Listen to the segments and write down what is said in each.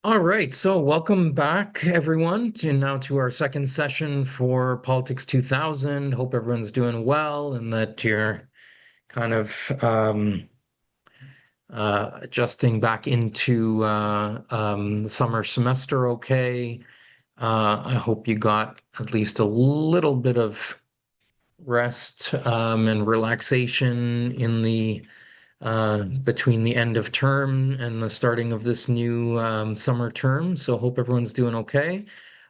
All right, so welcome back, everyone, to our second session for Politics 2000. Hope everyone's doing well and that you're kind of adjusting back into the summer semester okay. I hope you got at least a little bit of rest and relaxation in the between the end of term and the starting of this new summer term. So hope everyone's doing okay.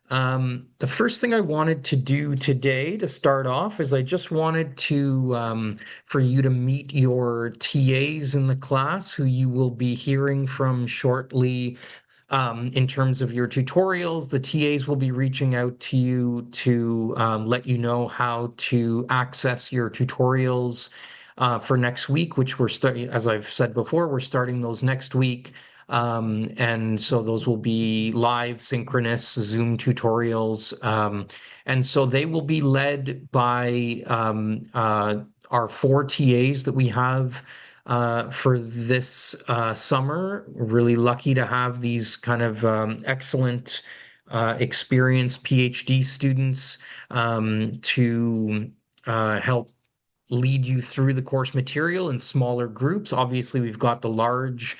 The first thing I wanted to do today to start off is I just wanted to for you to meet your TAs in the class who you will be hearing from shortly. In terms of your tutorials, the TAs will be reaching out to you to let you know how to access your tutorials for next week, which we're starting, as I've said before, we're starting those next week. And so those will be live synchronous Zoom tutorials. And so they will be led by our four TAs that we have for this summer. Really lucky to have these kind of excellent, experienced PhD students to help lead you through the course material in smaller groups. Obviously, we've got the large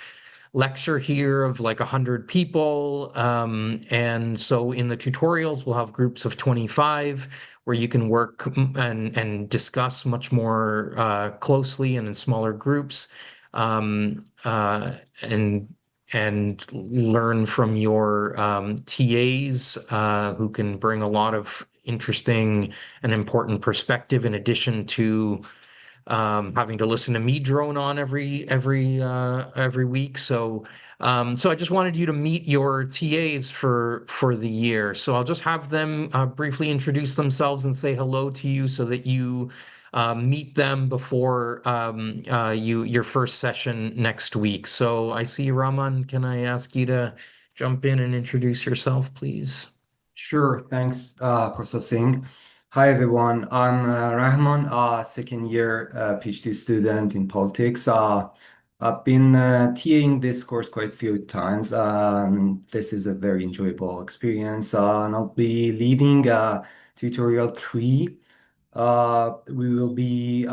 lecture here of like 100 people. And so in the tutorials, we'll have groups of 25 where you can work and discuss much more closely and in smaller groups. Um, uh, and and learn from your TAs who can bring a lot of interesting and important perspective in addition to having to listen to me drone on every week. So I just wanted you to meet your TAs for the year. So I'll just have them briefly introduce themselves and say hello to you so that you meet them before your first session next week. So I see you, Raman. Can I ask you to jump in and introduce yourself, please? Sure, thanks, Professor Singh. Hi, everyone. I'm Rahman, second year PhD student in politics. I've been TAing this course quite a few times. This is a very enjoyable experience, and I'll be leading tutorial 3. We will be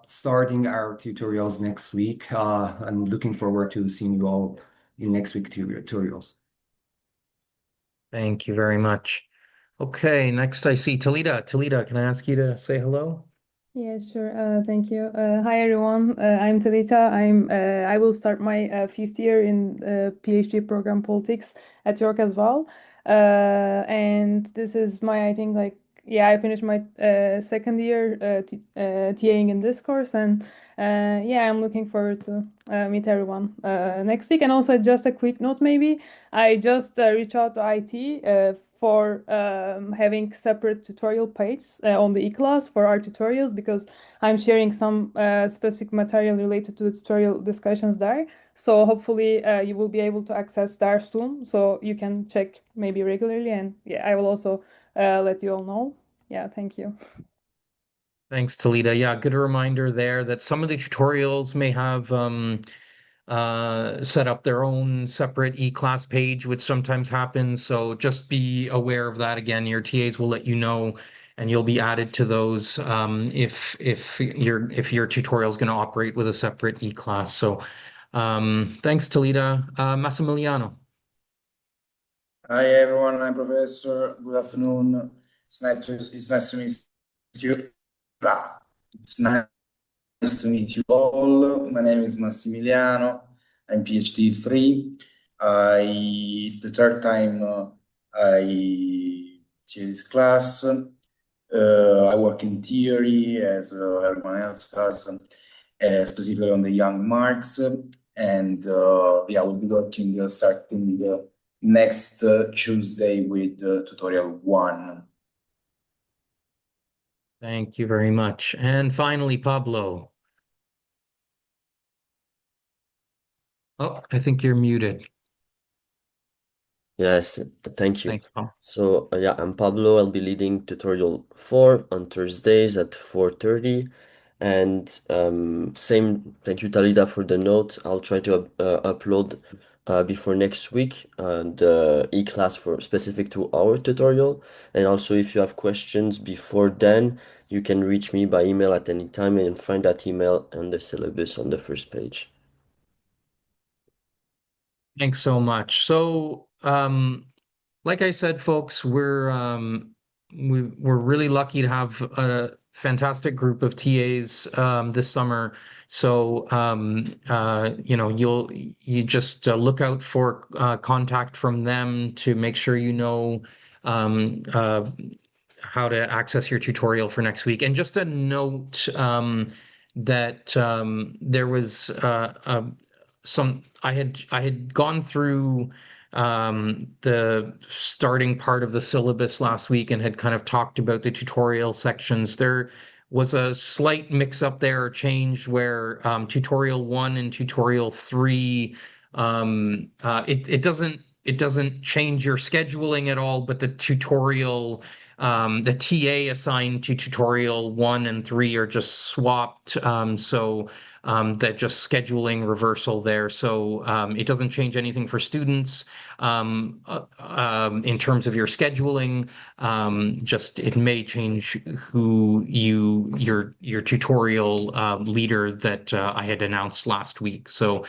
starting our tutorials next week. I'm looking forward to seeing you all in next week tutorials. Thank you very much. Okay, next I see Talita. Talita, can I ask you to say hello? Yeah, sure. Thank you. Hi, everyone. I'm Talita. I will start my fifth year in PhD program politics at York as well. And this is my, I think, like, yeah, I finished my second year TAing in this course, and yeah, I'm looking forward to meet everyone next week. And also, just a quick note, maybe I just reached out to IT for having separate tutorial pages on the e-class for our tutorials because I'm sharing some specific material related to the tutorial discussions there. So hopefully you will be able to access there soon, so you can check maybe regularly. And yeah, I will also let you all know. Yeah, thank you. Thanks, Talita. Yeah, good reminder there that some of the tutorials may have set up their own separate e-class page, which sometimes happens. So just be aware of that. Again, your TAs will let you know, and you'll be added to those if your tutorial is going to operate with a separate e-class. So thanks, Talita. Massimiliano. Hi everyone, I'm Professor. Good afternoon. It's nice to meet you. It's nice to meet you all. My name is Massimiliano. I'm PhD 3. It's the third time I teach this class. I work in theory as everyone else does, specifically on the young marks. And yeah, we'll be working starting next Tuesday with tutorial 1. Thank you very much. And finally, Pablo. Oh, I think you're muted. Yes, thank you. Thanks, Paul. So, yeah, I'm Pablo. I'll be leading tutorial 4 on Thursdays at 4:30. And same, thank you, Talita, for the note. I'll try to upload before next week, the e-class for specific to our tutorial. And also, if you have questions before then, you can reach me by email at any time and find that email on the syllabus on the first page. Thanks so much. So, like I said, folks, we're really lucky to have a fantastic group of TAs this summer. So, you know, you just look out for contact from them to make sure you know um, uh, how to access your tutorial for next week. And just a note that there was some I had gone through the starting part of the syllabus last week and had kind of talked about the tutorial sections. There was a slight mix up there or change where tutorial 1 and tutorial 3 it doesn't change your scheduling at all, but the tutorial the TA assigned to tutorial 1 and 3 are just swapped. So that just scheduling reversal there. So it doesn't change anything for students in terms of your scheduling. Just it may change who your tutorial leader that I had announced last week. So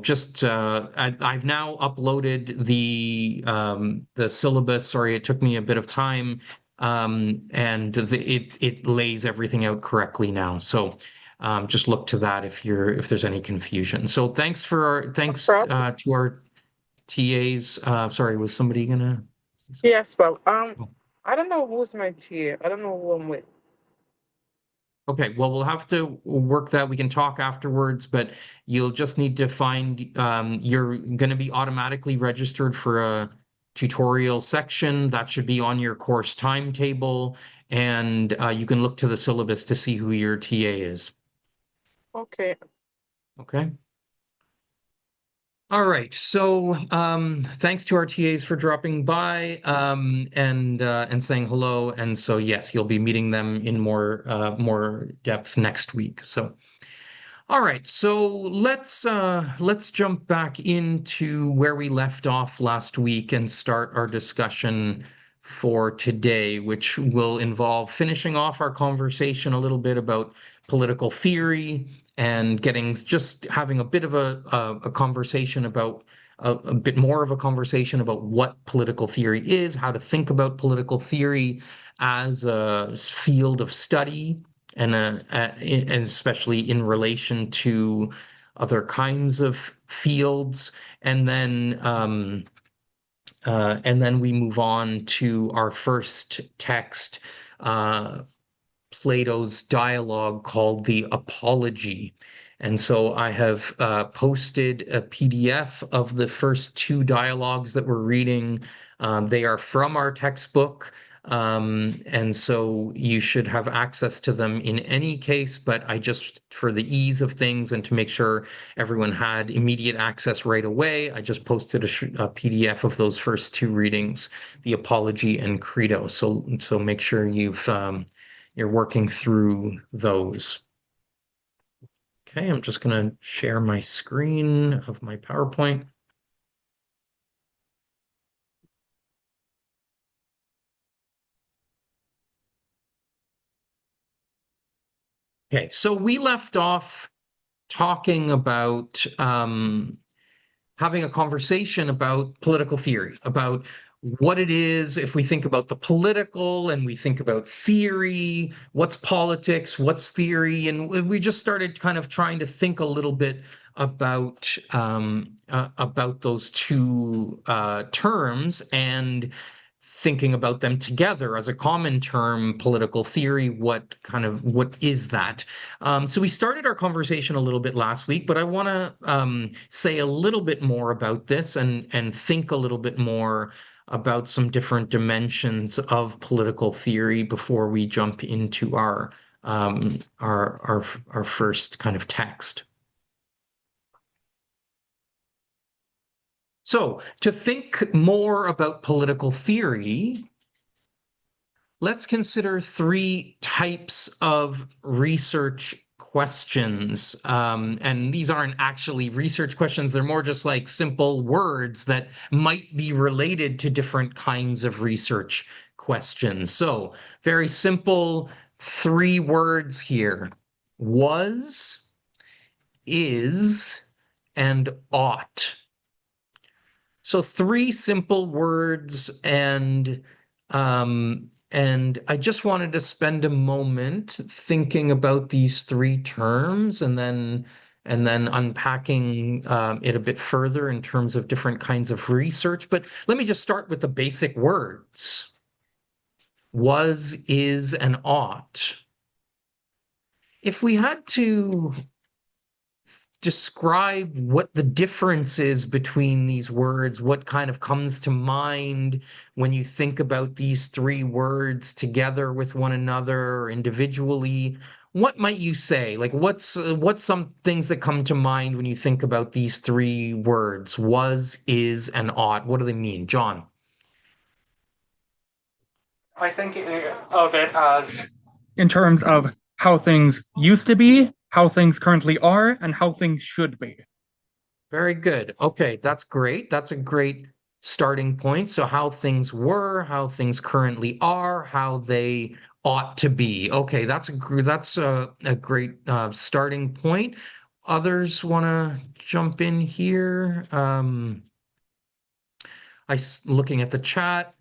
just I've now uploaded the syllabus. Sorry, it took me a bit of time, and it lays everything out correctly now. So just look to that if there's any confusion. So thanks Problem. to our TAs. Sorry, was somebody gonna? Yes, well, Oh. I don't know who's my TA. I don't know who I'm with. Okay, well, we'll have to work that. We can talk afterwards, but you'll just need to find you're going to be automatically registered for a tutorial section that should be on your course timetable, and you can look to the syllabus to see who your TA is. Okay. Okay. All right. So thanks to our TAs for dropping by and saying hello. And so yes, you'll be meeting them in more depth next week. So all right. So let's jump back into where we left off last week and start our discussion for today, which will involve finishing off our conversation a little bit about political theory and just having a bit of a conversation about a bit more of a conversation about what political theory is, how to think about political theory as a field of study, and especially in relation to other kinds of fields, and then we move on to our first text, Plato's dialogue called the Apology. And so I have posted a PDF of the first two dialogues that we're reading. They are from our textbook. And so you should have access to them in any case, but I just, for the ease of things and to make sure everyone had immediate access right away, I just posted a PDF of those first two readings, the Apology and Credo. So make sure you're working through those. Okay, I'm just going to share my screen of my PowerPoint. Okay, so we left off talking about having a conversation about political theory, about what it is if we think about the political and we think about theory, what's politics, what's theory, and we just started kind of trying to think a little bit about those two terms and thinking about them together as a common term, political theory. What is that? So we started our conversation a little bit last week, but I want to say a little bit more about this and think a little bit more about some different dimensions of political theory before we jump into our first kind of text. So, to think more about political theory, let's consider three types of research questions. And these aren't actually research questions. They're more just like simple words that might be related to different kinds of research questions. So very simple, 3 words here: was, is, and ought. So 3 simple words, and I just wanted to spend a moment thinking about these 3 terms, and then unpacking it a bit further in terms of different kinds of research. But let me just start with the basic words: was, is, and ought. If we had to describe what the difference is between these words, what kind of comes to mind when you think about these 3 words together with one another or individually, what might you say? Like, what's some things that come to mind when you think about these 3 words: was, is, and ought? What do they mean? John? I think of it as in terms of how things used to be, how things currently are, and how things should be. Very good. Okay, that's great. That's a great starting point. So how things were, how things currently are, how they ought to be. Okay, that's a great starting point. Others want to jump in here? Looking at the chat,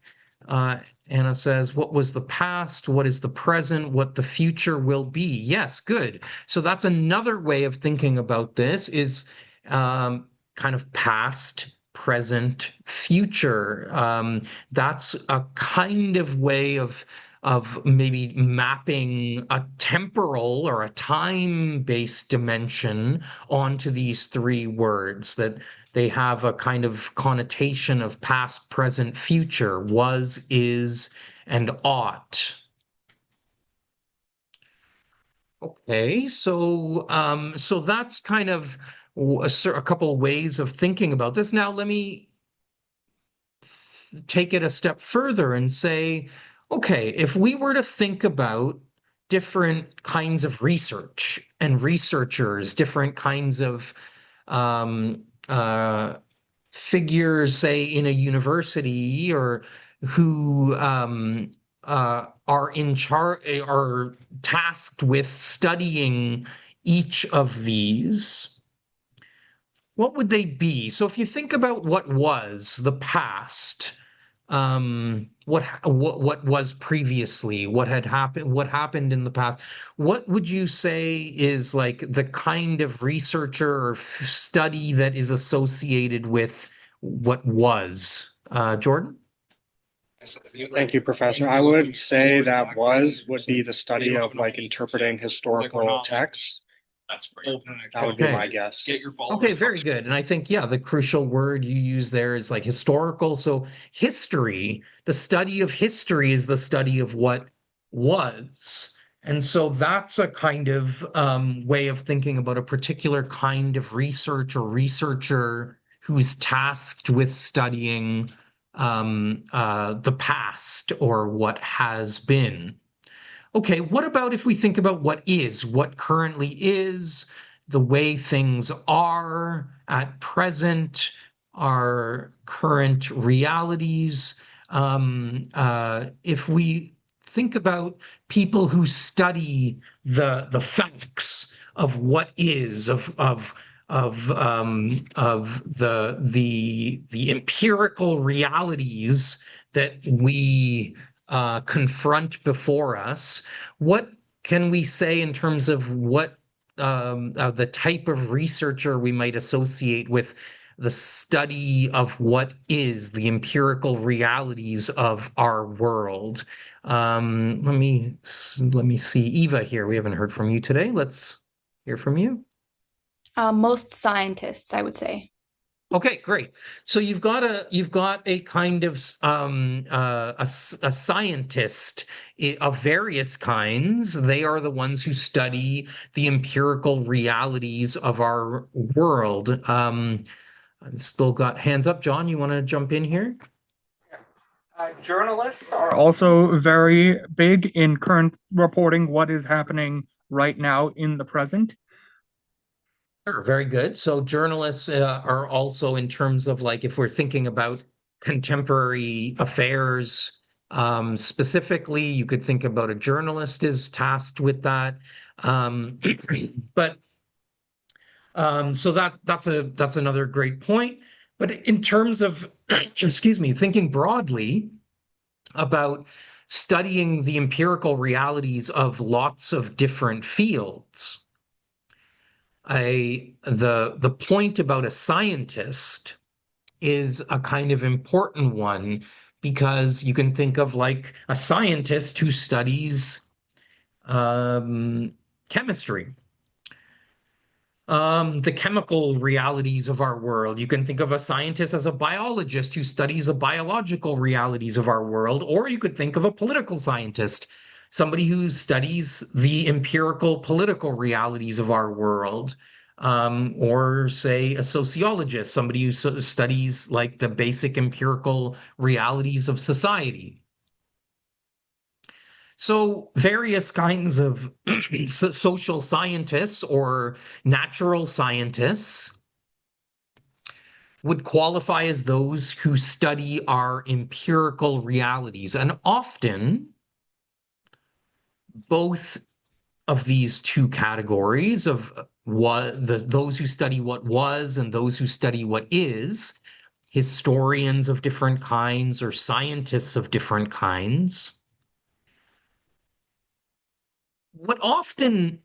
Anna says, what was the past? What is the present? What the future will be? Yes, good. So that's another way of thinking about this, is kind of past, present, future. That's a kind of way of maybe mapping a temporal or a time-based dimension onto these 3 words, that they have a kind of connotation of past, present, future: was, is, and ought. Okay, so that's kind of a couple of ways of thinking about this. Now let me take it a step further and say, okay, if we were to think about different kinds of research and researchers, different kinds of figures, say in a university, or who are in charge, are tasked with studying each of these, what would they be? So if you think about what was the past, what was previously, what happened in the past, what would you say is like the kind of researcher or study that is associated with what was? Jordan? Thank you, Professor. I would say that would be the study of like interpreting historical texts. That's great. That would be Okay. my guess. Get your followers. Okay, very good. And I think, yeah, the crucial word you use there is like historical. So history, the study of history, is the study of what was. And so that's a kind of way of thinking about a particular kind of research or researcher who's tasked with studying the past or what has been. Okay, what about if we think about what is, what currently is, the way things are at present, our current realities? If we think about people who study the facts of what is, of the empirical realities that we confront before us, what can we say in terms of what the type of researcher we might associate with the study of what is the empirical realities of our world? Let me see. Eva here. We haven't heard from you today. Let's hear from you. Most scientists, I would say. Okay, great. So you've got a kind of a scientist of various kinds. They are the ones who study the empirical realities of our world. I've still got hands up. John, you want to jump in here? Journalists are also very big in current reporting what is happening right now in the present? Sure, very good. So journalists are also, in terms of like, if we're thinking about contemporary affairs, specifically, you could think about a journalist is tasked with that. Um, but so that's another great point. But in terms of, excuse me, thinking broadly about studying the empirical realities of lots of different fields, the point about a scientist is a kind of important one, because you can think of like a scientist who studies chemistry, the chemical realities of our world. You can think of a scientist as a biologist who studies the biological realities of our world, or you could think of a political scientist, somebody who studies the empirical political realities of our world. Or say a sociologist, somebody who studies like the basic empirical realities of society. So various kinds of social scientists or natural scientists would qualify as those who study our empirical realities. And often both of these two categories of those who study what was and those who study what is, historians of different kinds or scientists of different kinds, what often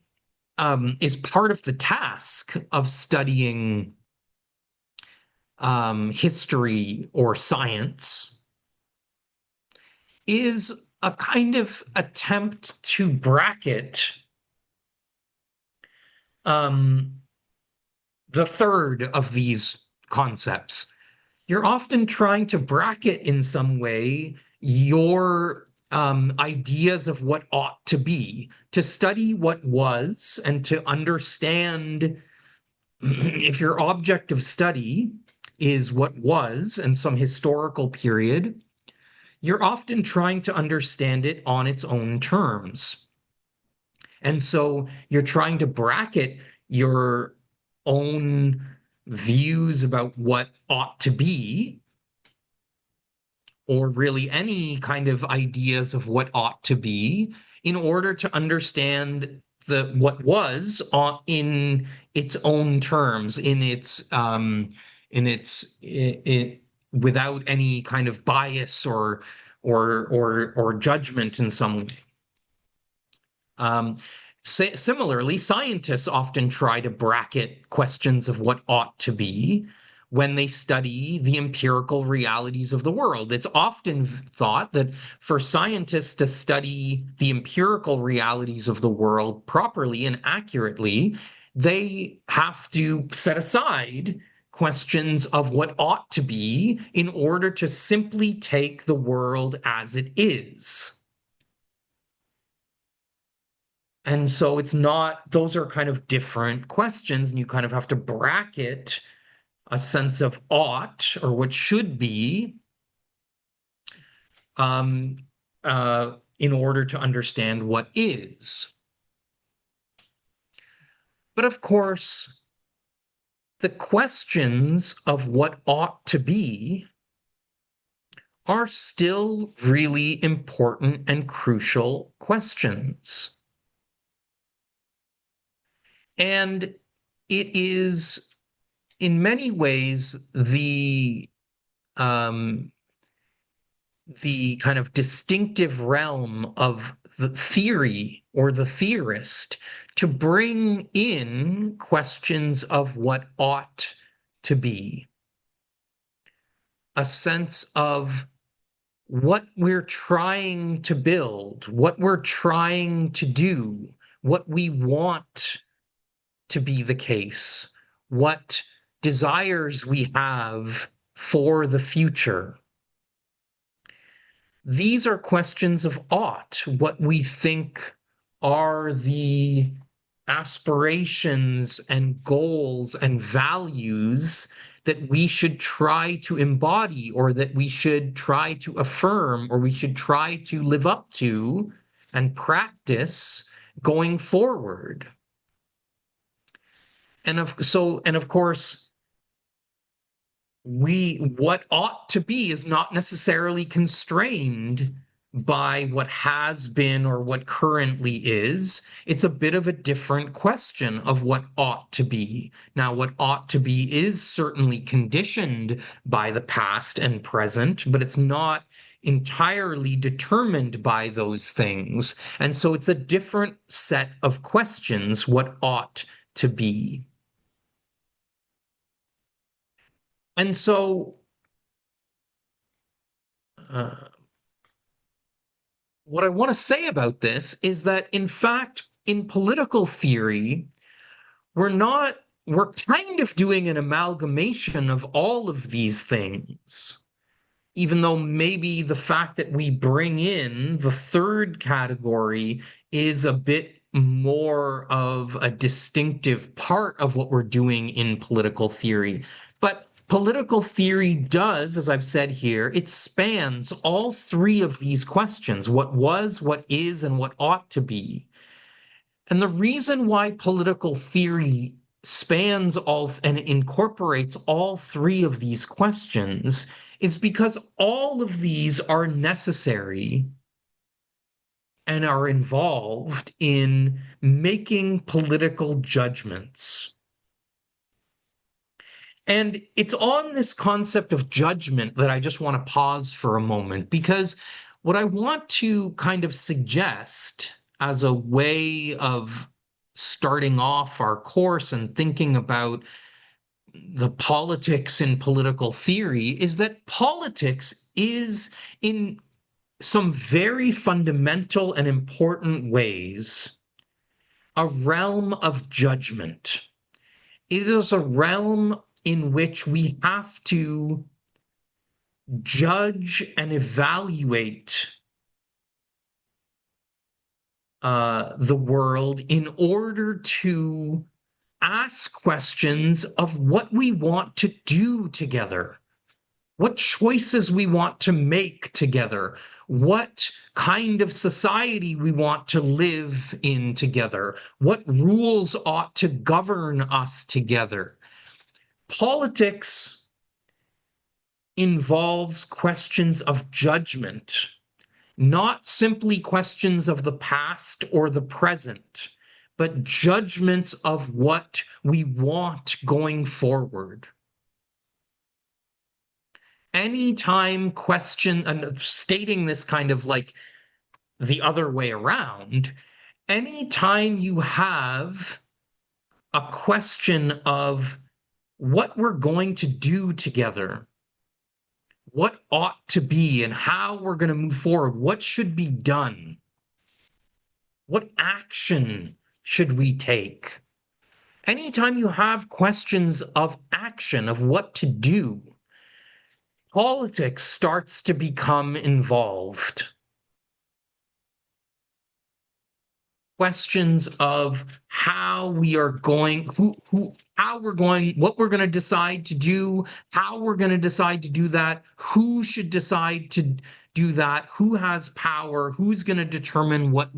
is part of the task of studying history or science is a kind of attempt to bracket the third of these concepts. You're often trying to bracket in some way your ideas of what ought to be, to study what was and to understand if your object of study is what was in some historical period, you're often trying to understand it on its own terms. And so you're trying to bracket your own views about what ought to be, or really any kind of ideas of what ought to be, in order to understand what was in its own terms, without any kind of bias or judgment in some way. Similarly, scientists often try to bracket questions of what ought to be when they study the empirical realities of the world. It's often thought that for scientists to study the empirical realities of the world properly and accurately, they have to set aside questions of what ought to be in order to simply take the world as it is. And so it's not, those are kind of different questions, and you kind of have to bracket a sense of ought or what should be in order to understand what is. But of course, the questions of what ought to be are still really important and crucial questions. And it is in many ways the kind of distinctive realm of the theory or the theorist to bring in questions of what ought to be, a sense of what we're trying to build, what we're trying to do, what we want to be the case, what desires we have for the future. These are questions of ought, what we think are the aspirations and goals and values that we should try to embody, or that we should try to affirm, or we should try to live up to and practice going forward. And of course, what ought to be is not necessarily constrained by what has been or what currently is. It's a bit of a different question of what ought to be. Now, what ought to be is certainly conditioned by the past and present, but it's not entirely determined by those things. And so it's a different set of questions, what ought to be. And so what I want to say about this is that, in fact, in political theory, we're kind of doing an amalgamation of all of these things, even though maybe the fact that we bring in the third category is a bit more of a distinctive part of what we're doing in political theory. But political theory does, as I've said here, it spans all three of these questions: what was, what is, and what ought to be. And the reason why political theory spans all and incorporates all three of these questions is because all of these are necessary and are involved in making political judgments. And it's on this concept of judgment that I just want to pause for a moment, because what I want to kind of suggest as a way of starting off our course and thinking about the politics in political theory is that politics is, in some very fundamental and important ways, a realm of judgment. It is a realm in which we have to judge and evaluate the world in order to ask questions of what we want to do together, what choices we want to make together, what kind of society we want to live in together, what rules ought to govern us together. Politics involves questions of judgment, not simply questions of the past or the present, but judgments of what we want going forward. Anytime and stating this kind of like the other way around, anytime you have a question of what we're going to do together, what ought to be and how we're going to move forward, what should be done, what action should we take? Anytime you have questions of action, of what to do, politics starts to become involved. Questions of how we are going, how we're going, what we're going to decide to do, how we're going to decide to do that, who should decide to do that, who has power, who's going to determine what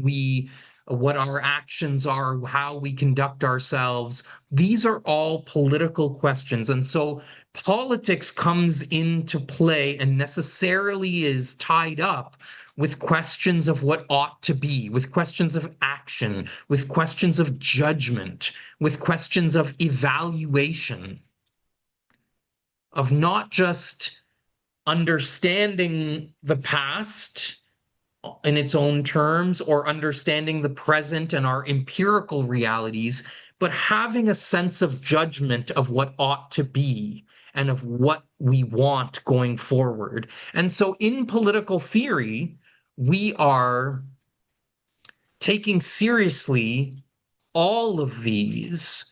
our actions are, how we conduct ourselves. These are all political questions. And so politics comes into play and necessarily is tied up with questions of what ought to be, with questions of action, with questions of judgment, with questions of evaluation, of not just understanding the past in its own terms or understanding the present and our empirical realities, but having a sense of judgment of what ought to be and of what we want going forward. And so in political theory, we are taking seriously all of these,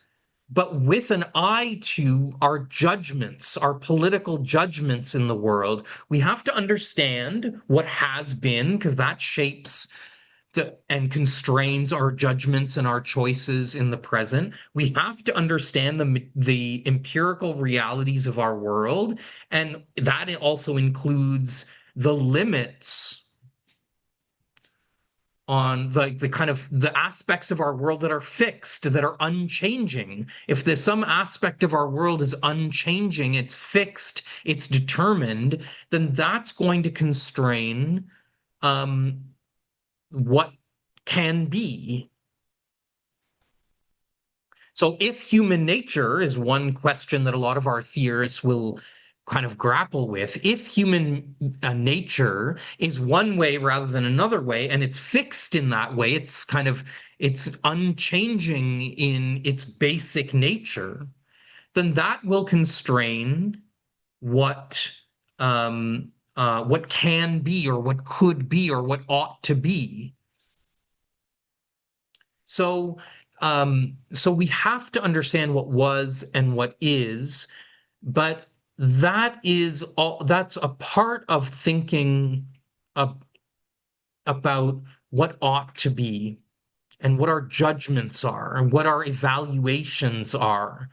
but with an eye to our judgments, our political judgments in the world. We have to understand what has been, because that shapes and constrains our judgments and our choices in the present. We have to understand the empirical realities of our world, and that also includes the limits on the kind of the aspects of our world that are fixed, that are unchanging. If there's some aspect of our world is unchanging, it's fixed, it's determined, then that's going to constrain what can be. So if human nature is one question that a lot of our theorists will kind of grapple with, if human nature is one way rather than another way, and it's fixed in that way, it's unchanging in its basic nature, then that will constrain what can be, or what could be, or what ought to be. So we have to understand what was and what is, but that's a part of thinking about what ought to be, and what our judgments are, and what our evaluations are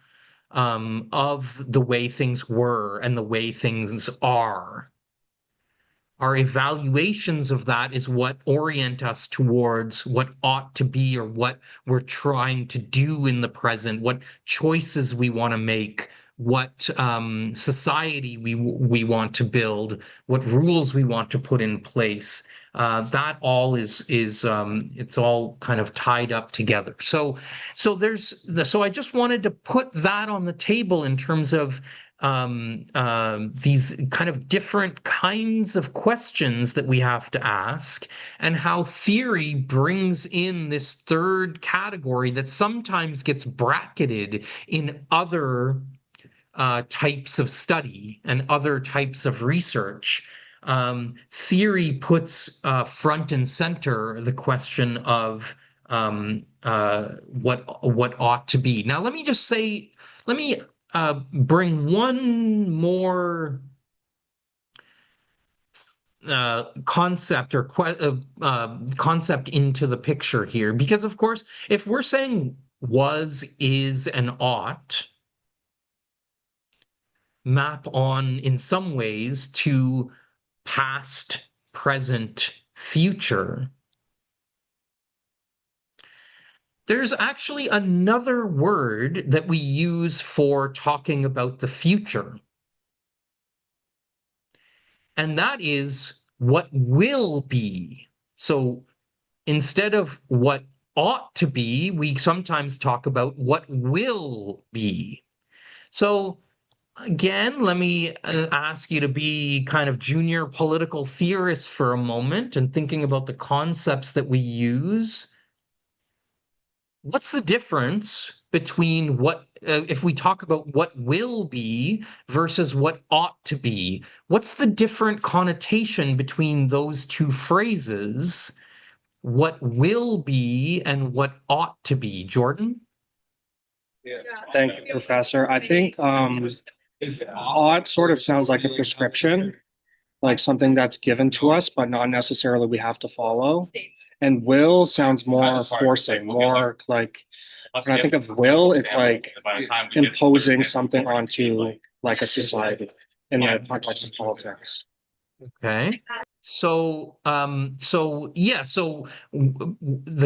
of the way things were and the way things are. Our evaluations of that is what orient us towards what ought to be, or what we're trying to do in the present, what choices we want to make, what society we want to build, what rules we want to put in place. That all is it's all kind of tied up together. So I just wanted to put that on the table in terms of these kind of different kinds of questions that we have to ask, and how theory brings in this third category that sometimes gets bracketed in other types of study and other types of research. Theory puts front and center the question of what ought to be. Now, let me bring one more concept or concept into the picture here, because of course, if we're saying was, is, and ought map on in some ways to past, present, future, there's actually another word that we use for talking about the future. And that is what will be. So instead of what ought to be, we sometimes talk about what will be. So again, let me ask you to be kind of junior political theorists for a moment and thinking about the concepts that we use. What's the difference between if we talk about what will be versus what ought to be? What's the different connotation between those two phrases, what will be and what ought to be? Jordan? Thank you, Professor. I think ought sort of sounds like a prescription, like something that's given to us, but not necessarily we have to follow. And will sounds more forcing, more like when I think of will, it's like imposing something onto like a society in the context of politics. Okay. So the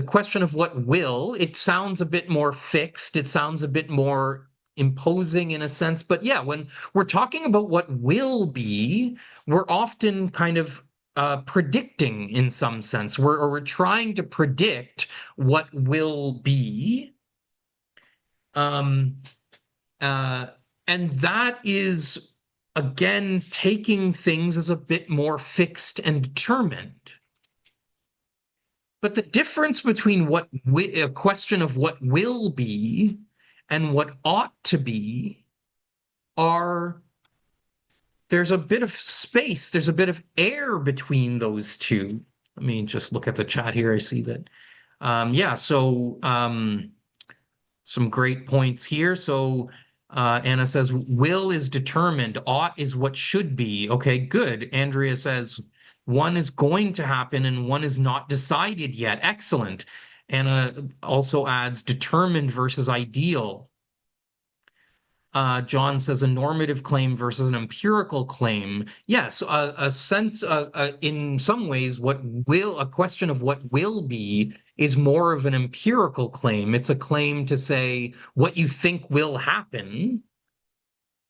question of what will, it sounds a bit more fixed. It sounds a bit more imposing in a sense. But yeah, when we're talking about what will be, we're often kind of predicting in some sense. We're trying to predict what will be. And that is, again, taking things as a bit more fixed and determined. But the difference between a question of what will be and what ought to be there's a bit of space, there's a bit of air between those two. Let me just look at the chat here. I see that. Some great points here. So Anna says, will is determined, ought is what should be. Okay, good. Andrea says, one is going to happen and one is not decided yet. Excellent. Anna also adds determined versus ideal. John says a normative claim versus an empirical claim. Yes, a sense, in some ways, a question of what will be is more of an empirical claim. It's a claim to say what you think will happen.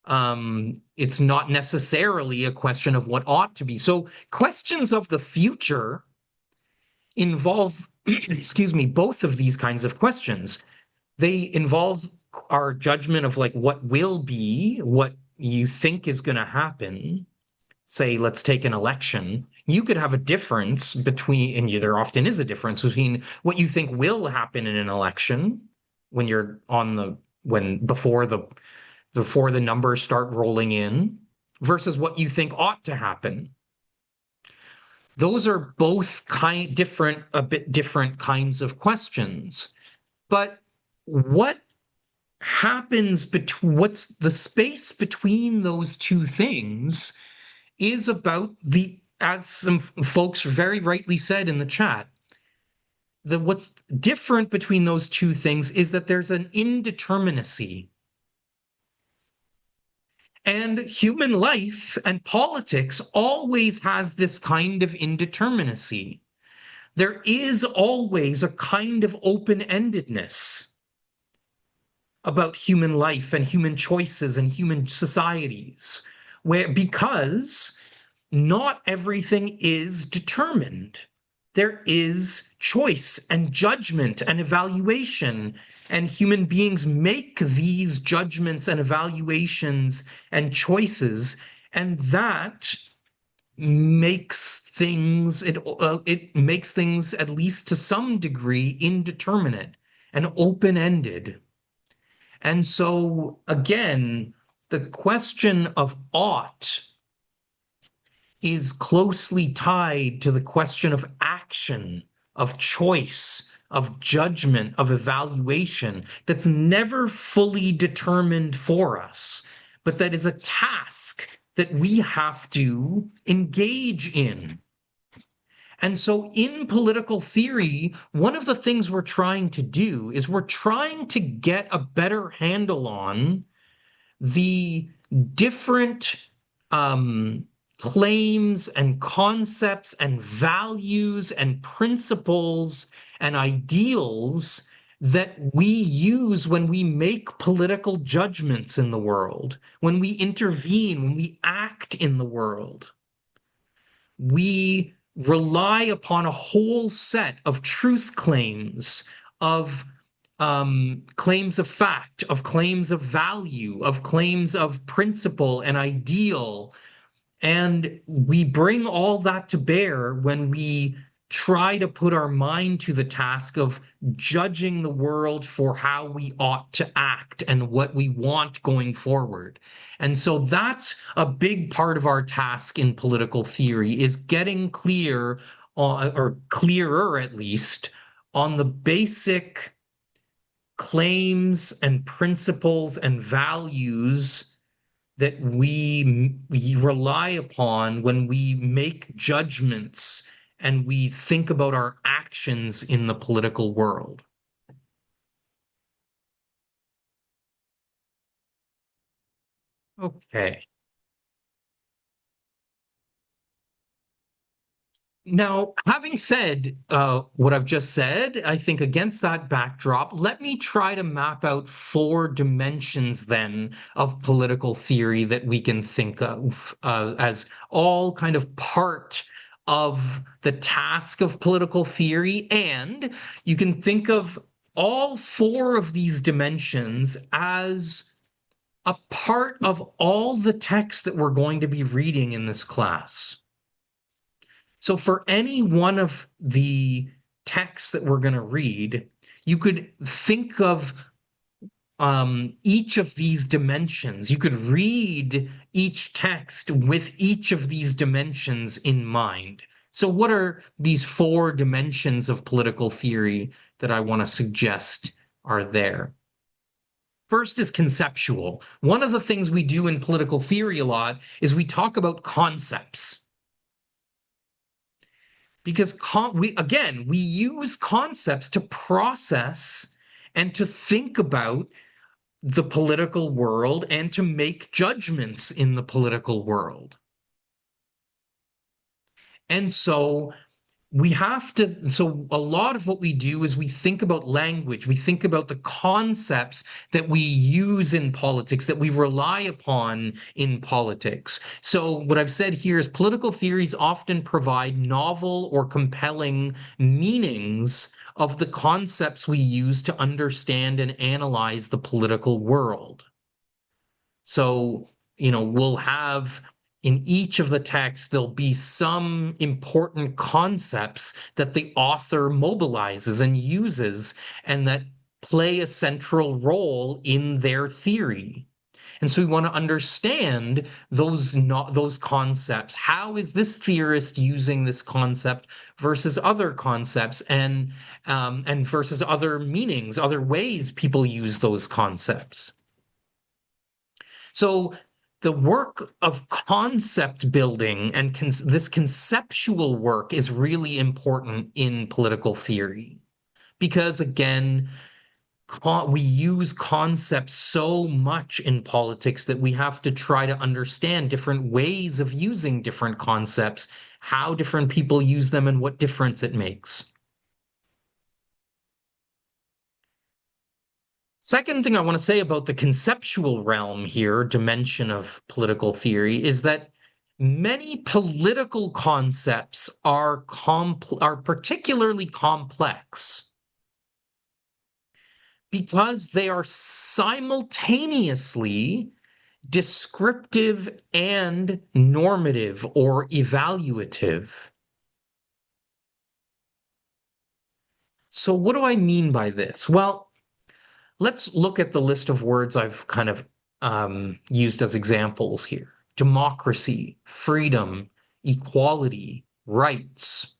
It's not necessarily a question of what ought to be. So questions of the future involve, excuse me, both of these kinds of questions. They involve our judgment of like what will be, what you think is going to happen. Say, let's take an election. You could have a difference between, and there often is a difference between what you think will happen in an election when you're before the numbers start rolling in versus what you think ought to happen. Those are both a bit different kinds of questions. But what happens what's the space between those two things is about as some folks very rightly said in the chat, what's different between those two things is that there's an indeterminacy. And human life and politics always has this kind of indeterminacy. There is always a kind of open-endedness about human life and human choices and human societies, because not everything is determined. There is choice and judgment and evaluation, and human beings make these judgments and evaluations and choices, and that makes things, it makes things, at least to some degree, indeterminate and open-ended. And so, again, the question of ought is closely tied to the question of action, of choice, of judgment, of evaluation, that's never fully determined for us, but that is a task that we have to engage in. And so in political theory, one of the things we're trying to do is we're trying to get a better handle on the different claims and concepts and values and principles and ideals that we use when we make political judgments in the world, when we intervene, when we act in the world. We rely upon a whole set of truth claims, of claims of fact, of claims of value, of claims of principle and ideal. And we bring all that to bear when we try to put our mind to the task of judging the world for how we ought to act and what we want going forward. And so that's a big part of our task in political theory, is getting clear or clearer at least on the basic claims and principles and values that we rely upon when we make judgments and we think about our actions in the political world. Okay. Now, having said what I've just said, I think against that backdrop, let me try to map out 4 dimensions then of political theory that we can think of as all kind of part of the task of political theory. And you can think of all 4 of these dimensions as a part of all the text that we're going to be reading in this class. So for any one of the texts that we're going to read, you could think of each of these dimensions. You could read each text with each of these dimensions in mind. So what are these 4 dimensions of political theory that I want to suggest are there? First is conceptual. One of the things we do in political theory a lot is we talk about concepts. Because we use concepts to process and to think about the political world and to make judgments in the political world. And so so a lot of what we do is we think about language, we think about the concepts that we use in politics, that we rely upon in politics. So what I've said here is political theories often provide novel or compelling meanings of the concepts we use to understand and analyze the political world. So, we'll have in each of the texts, there'll be some important concepts that the author mobilizes and uses and that play a central role in their theory. And so we want to understand those concepts. How is this theorist using this concept versus other concepts and versus other meanings, other ways people use those concepts? So the work of concept building and this conceptual work is really important in political theory because, again, we use concepts so much in politics that we have to try to understand different ways of using different concepts, how different people use them, and what difference it makes. Second thing I want to say about the conceptual realm here, dimension of political theory, is that many political concepts are particularly complex because they are simultaneously descriptive and normative or evaluative. So what do I mean by this? Well, let's look at the list of words I've kind of used as examples here. Democracy, freedom, equality, rights.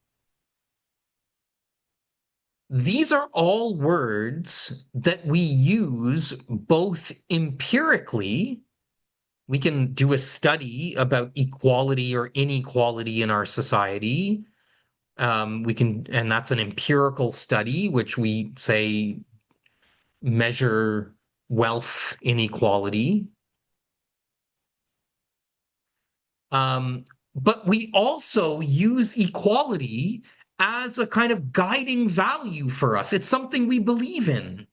These are all words that we use both empirically. We can do a study about equality or inequality in our society. And that's an empirical study, which we say measure wealth inequality. But we also use equality as a kind of guiding value for us. It's something we believe in.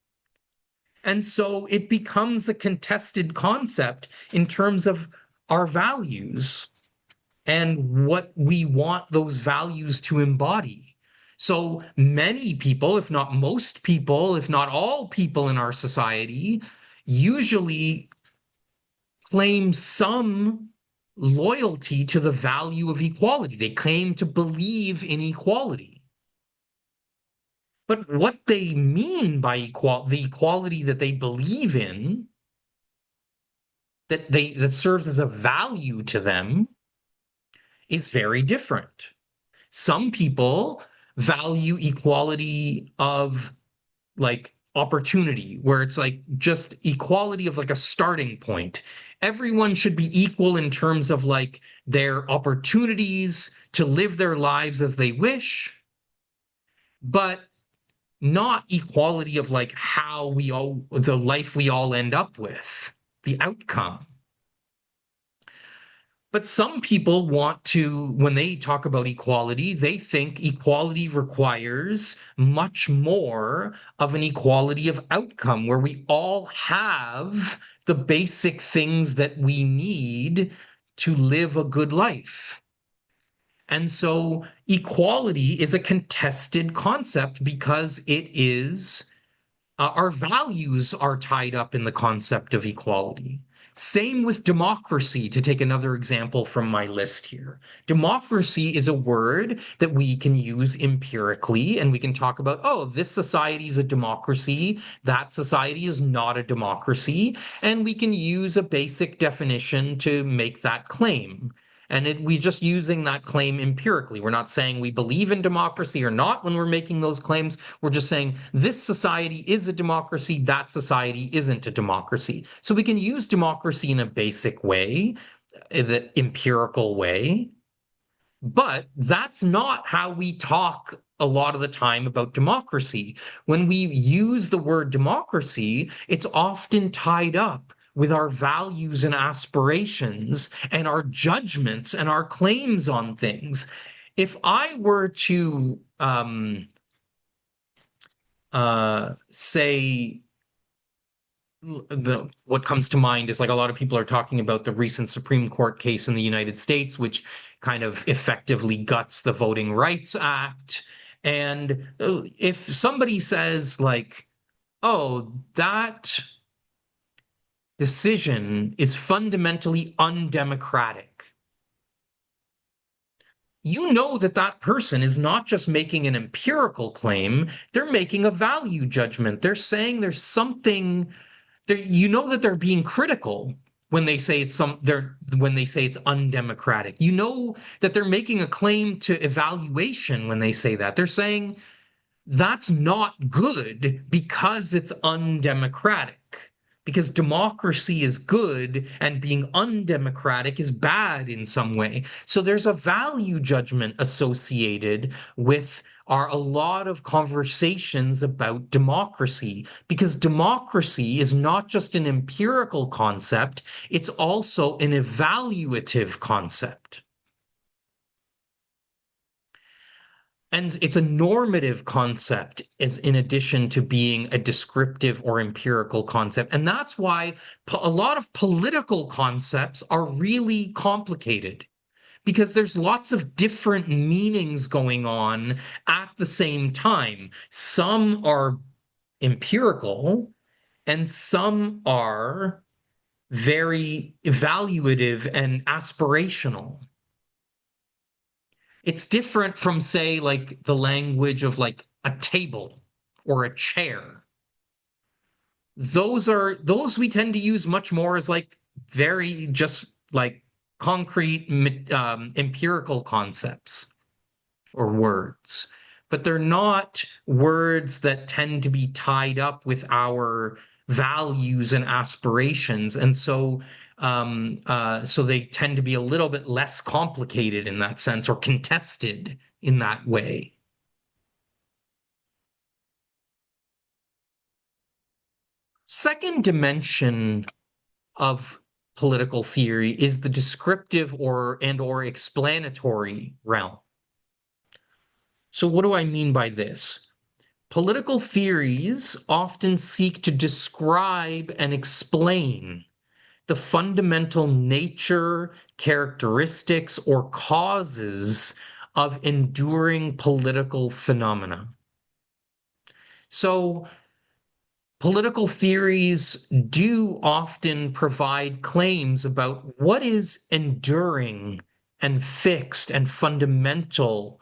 And so it becomes a contested concept in terms of our values and what we want those values to embody. So many people, if not most people, if not all people in our society, usually claim some loyalty to the value of equality. They claim to believe in equality. But what they mean by the equality that they believe in, that serves as a value to them, is very different. Some people value equality of like opportunity, where it's like just equality of like a starting point. Everyone should be equal in terms of like their opportunities to live their lives as they wish, but not equality of like the life we all end up with, the outcome. But some people want to, when they talk about equality, they think equality requires much more of an equality of outcome, where we all have the basic things that we need to live a good life. And so equality is a contested concept because it is, our values are tied up in the concept of equality. Same with democracy, to take another example from my list here. Democracy is a word that we can use empirically, and we can talk about, oh, this society is a democracy, that society is not a democracy, and we can use a basic definition to make that claim. And we're just using that claim empirically. We're not saying we believe in democracy or not when we're making those claims. We're just saying this society is a democracy, that society isn't a democracy. So we can use democracy in a basic way, the empirical way, but that's not how we talk a lot of the time about democracy. When we use the word democracy, it's often tied up with our values and aspirations and our judgments and our claims on things. If I were to say, what comes to mind is like a lot of people are talking about the recent Supreme Court case in the United States, which kind of effectively guts the Voting Rights Act. And if somebody says like, oh, that decision is fundamentally undemocratic, you know that that person is not just making an empirical claim, they're making a value judgment. They're saying there's something there, you know that they're being critical when they say it's undemocratic. You know that they're making a claim to evaluation when they say that. They're saying that's not good because it's undemocratic. Because democracy is good and being undemocratic is bad in some way. So there's a value judgment associated with a lot of conversations about democracy, because democracy is not just an empirical concept, it's also an evaluative concept. And it's a normative concept as in addition to being a descriptive or empirical concept. And that's why a lot of political concepts are really complicated, because there's lots of different meanings going on at the same time. Some are empirical and some are very evaluative and aspirational. It's different from, say, like the language of like a table or a chair. Those we tend to use much more as like very just like concrete empirical concepts or words, but they're not words that tend to be tied up with our values and aspirations. And so they tend to be a little bit less complicated in that sense, or contested in that way. Second dimension of political theory is the descriptive or explanatory realm. So what do I mean by this? Political theories often seek to describe and explain the fundamental nature, characteristics, or causes of enduring political phenomena. So political theories do often provide claims about what is enduring and fixed and fundamental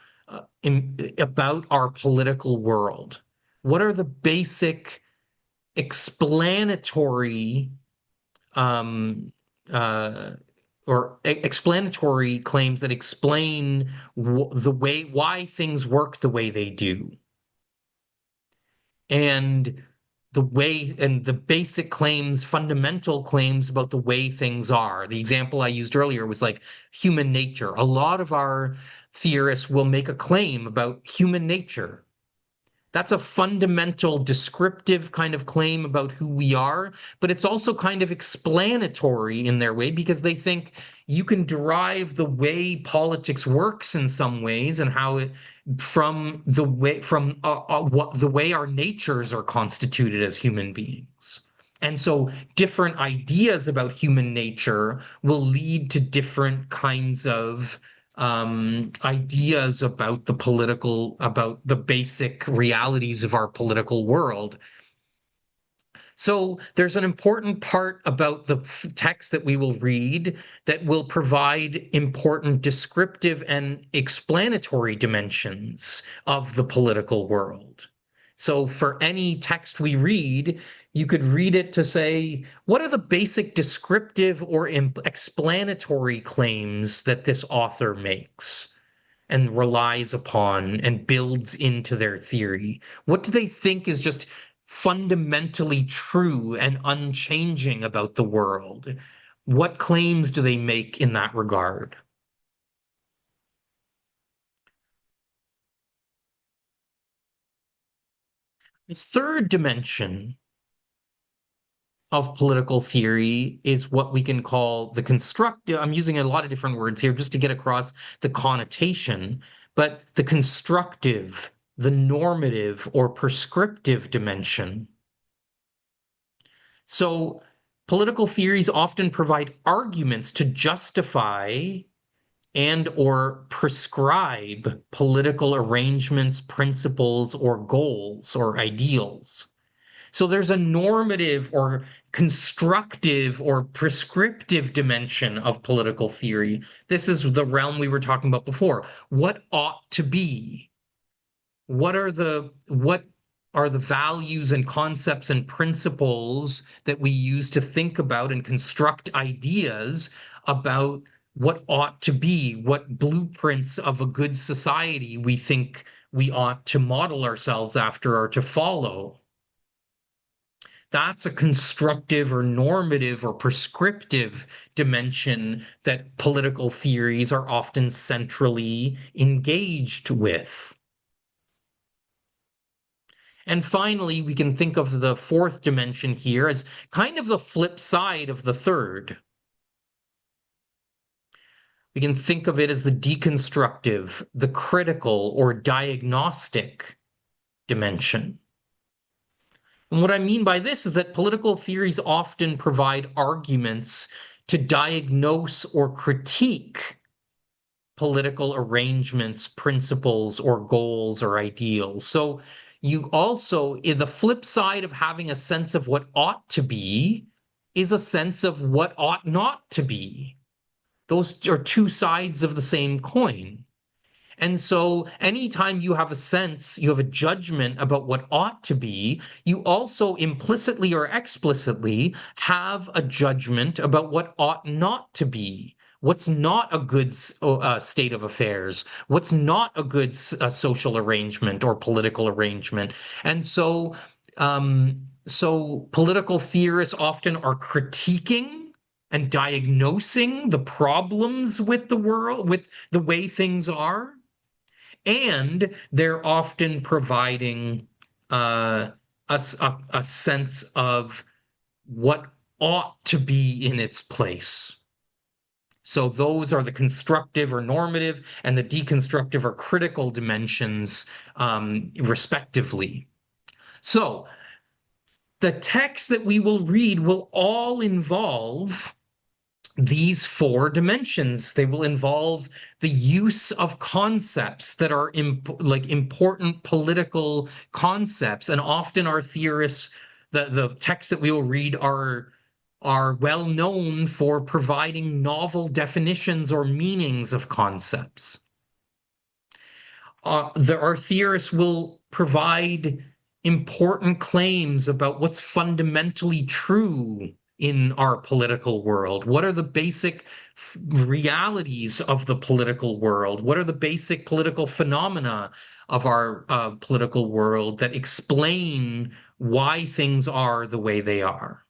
about our political world. What are the basic explanatory explanatory claims that explain why things work the way they do, and the basic claims, fundamental claims about the way things are. The example I used earlier was like human nature. A lot of our theorists will make a claim about human nature. That's a fundamental descriptive kind of claim about who we are, but it's also kind of explanatory in their way, because they think you can derive the way politics works in some ways and how it from the way our natures are constituted as human beings. And so different ideas about human nature will lead to different kinds of ideas about about the basic realities of our political world. So there's an important part about the text that we will read that will provide important descriptive and explanatory dimensions of the political world. So for any text we read, you could read it to say, what are the basic descriptive or explanatory claims that this author makes and relies upon and builds into their theory? What do they think is just fundamentally true and unchanging about the world? What claims do they make in that regard? The third dimension of political theory is what we can call the constructive. I'm using a lot of different words here just to get across the connotation, but the constructive, the normative or prescriptive dimension. So political theories often provide arguments to justify and or prescribe political arrangements, principles, or goals or ideals. So there's a normative or constructive or prescriptive dimension of political theory. This is the realm we were talking about before. What ought to be? What are the values and concepts and principles that we use to think about and construct ideas about what ought to be, what blueprints of a good society we think we ought to model ourselves after or to follow? That's a constructive or normative or prescriptive dimension that political theories are often centrally engaged with. And finally, we can think of the fourth dimension here as kind of the flip side of the third. We can think of it as the deconstructive, the critical or diagnostic dimension. And what I mean by this is that political theories often provide arguments to diagnose or critique political arrangements, principles, or goals or ideals. So you also, in the flip side of having a sense of what ought to be, is a sense of what ought not to be. Those are two sides of the same coin. And so anytime you have a sense, you have a judgment about what ought to be, you also implicitly or explicitly have a judgment about what ought not to be. What's not a good state of affairs? What's not a good social arrangement or political arrangement? And so, so political theorists often are critiquing and diagnosing the problems with the world, with the way things are. And they're often providing a sense of what ought to be in its place. So those are the constructive or normative and the deconstructive or critical dimensions, respectively. So the texts that we will read will all involve these four dimensions. They will involve the use of concepts that are important political concepts. And often our theorists, the texts that we will read are well known for providing novel definitions or meanings of concepts. Our theorists will provide important claims about what's fundamentally true in our political world. What are the basic realities of the political world? What are the basic political phenomena of our political world that explain why things are the way they are?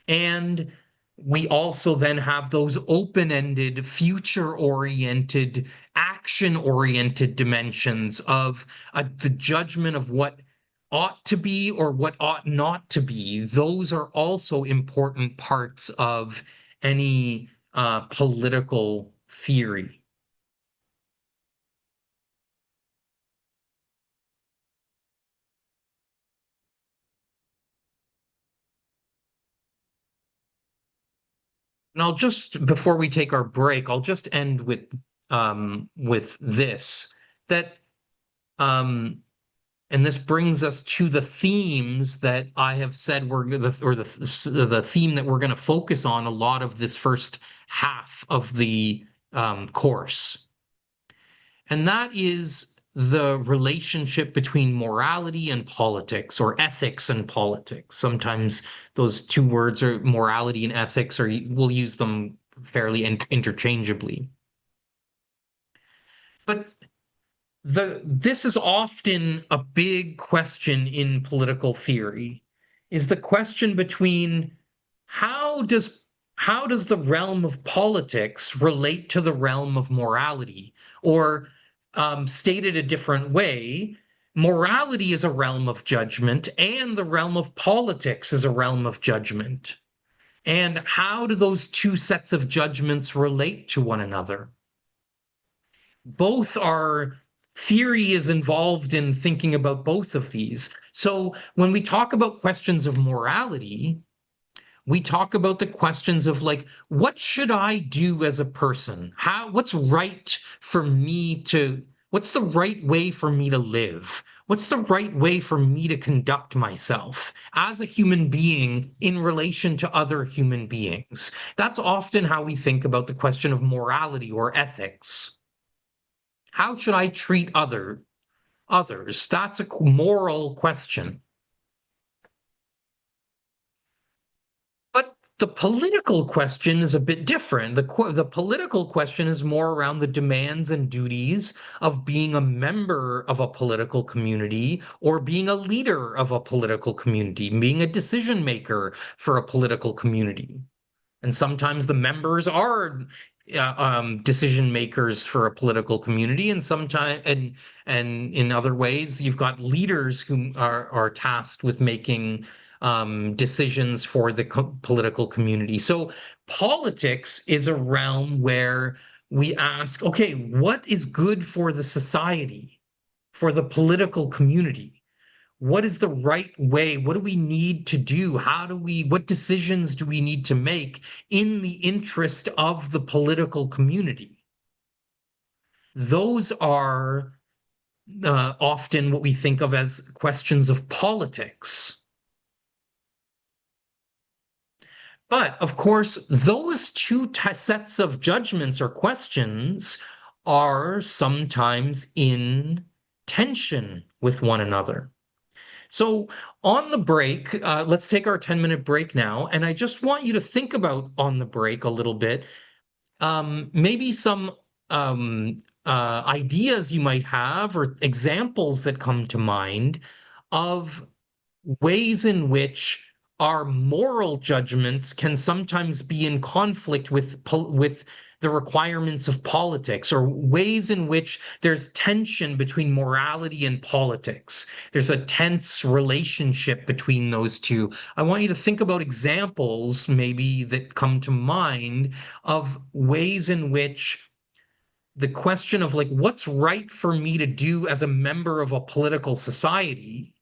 And we also then have those open-ended, future-oriented, action-oriented dimensions of the judgment of what ought to be or what ought not to be. Those are also important parts of any political theory. And I'll just, before we take our break, I'll just end with this, that and this brings us to the themes that I have said the theme that we're going to focus on a lot of this first half of the course. And that is the relationship between morality and politics, or ethics and politics. Sometimes those two words, are morality and ethics, or we'll use them fairly interchangeably. But this is often a big question in political theory, is the question between how does the realm of politics relate to the realm of morality? Or stated a different way, morality is a realm of judgment, and the realm of politics is a realm of judgment. And how do those two sets of judgments relate to one another? Both are, theory is involved in thinking about both of these. So when we talk about questions of morality, we talk about the questions of like, what should I do as a person? What's right for me to, what's the right way for me to live? What's the right way for me to conduct myself as a human being in relation to other human beings? That's often how we think about the question of morality or ethics. How should I treat others? That's a moral question. But the political question is a bit different. The political question is more around the demands and duties of being a member of a political community or being a leader of a political community, being a decision maker for a political community. And sometimes the members are decision makers for a political community, and sometimes and in other ways you've got leaders who are tasked with making decisions for the political community. So politics is a realm where we ask, okay, what is good for the society, for the political community? What is the right way? What do we need to do? What decisions do we need to make in the interest of the political community? Those are often what we think of as questions of politics. But of course, those two sets of judgments or questions are sometimes in tension with one another. So on the break, let's take our 10-minute break now. And I just want you to think about on the break a little bit, maybe some ideas you might have or examples that come to mind of ways in which our moral judgments can sometimes be in conflict with the requirements of politics, or ways in which there's tension between morality and politics. There's a tense relationship between those two. I want you to think about examples maybe that come to mind of ways in which the question of like, what's right for me to do as a member of a political society,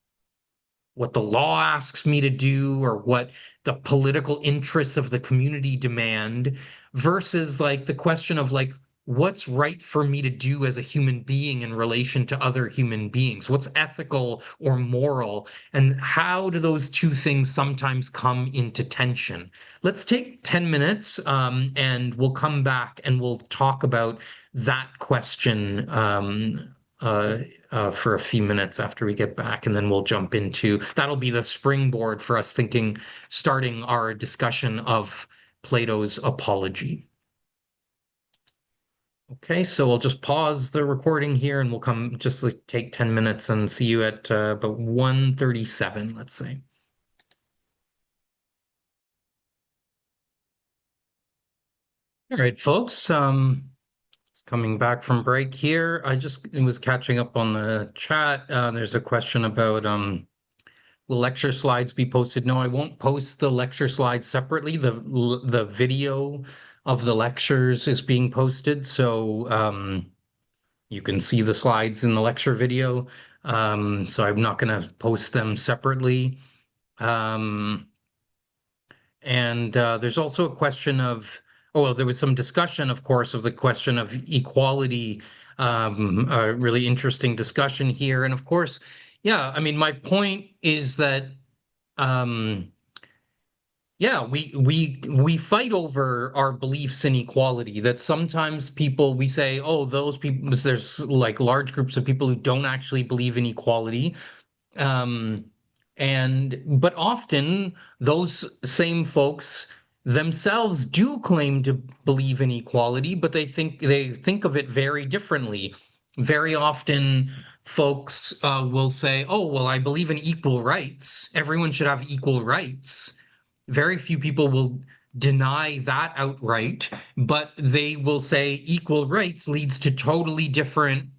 what the law asks me to do, or what the political interests of the community demand, versus like the question of like, what's right for me to do as a human being in relation to other human beings? What's ethical or moral? And how do those two things sometimes come into tension? Let's take 10 minutes and we'll come back and we'll talk about that question for a few minutes after we get back, and then we'll jump into, that'll be the springboard for us starting our discussion of Plato's Apology. Okay, so we'll just pause the recording here and we'll come just like take 10 minutes and see you at about 1:37, let's say. All right, folks, coming back from break here. I just was catching up on the chat. There's a question about will lecture slides be posted? No, I won't post the lecture slides separately. The video of the lectures is being posted, so you can see the slides in the lecture video. So I'm not going to post them separately. And there's also a question of, well, there was some discussion, of course, of the question of equality, a really interesting discussion here. And of course, yeah, I mean, my point is that, yeah, we fight over our beliefs in equality, that sometimes we say, oh, those people, there's like large groups of people who don't actually believe in equality. But often those same folks themselves do claim to believe in equality, but they think of it very differently. Very often folks will say, oh, well, I believe in equal rights. Everyone should have equal rights. Very few people will deny that outright, but they will say equal rights leads to totally different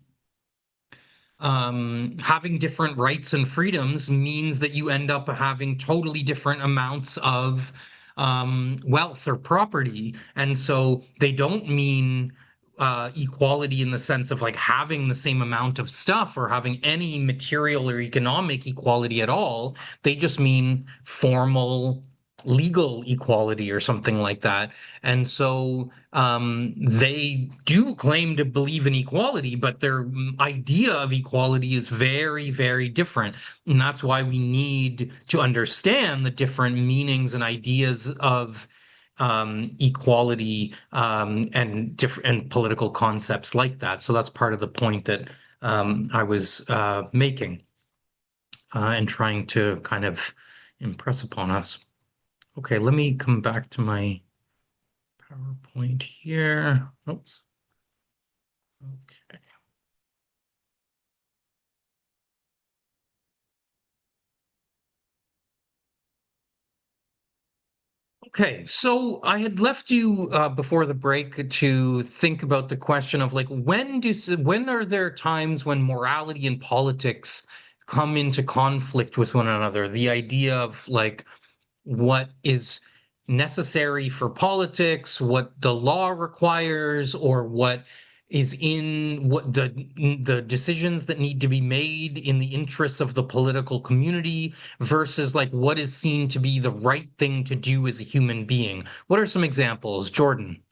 having different rights and freedoms means that you end up having totally different amounts of wealth or property. And so they don't mean equality in the sense of like having the same amount of stuff or having any material or economic equality at all. They just mean formal legal equality or something like that. And so they do claim to believe in equality, but their idea of equality is very, very different. And that's why we need to understand the different meanings and ideas of equality and different political concepts like that. So that's part of the point that I was making and trying to kind of impress upon us. Okay, let me come back to my PowerPoint here. Oops. Okay. Okay, so I had left you before the break to think about the question of like when are there times when morality and politics come into conflict with one another? The idea of like what is necessary for politics, what the law requires, or what is in what the decisions that need to be made in the interests of the political community versus like what is seen to be the right thing to do as a human being. What are some examples, Jordan?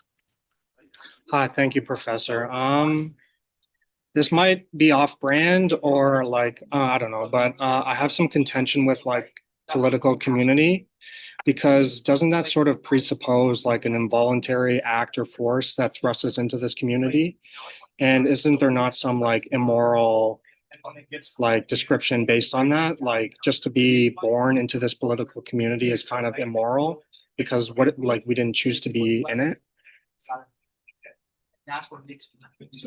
Hi, thank you, Professor. This might be off-brand or like I don't know, but I have some contention with like political community because doesn't that sort of presuppose like an involuntary act or force that thrusts us into this community? And isn't there not some like immoral like description based on that? Like just to be born into this political community is kind of immoral because what like we didn't choose to be in it.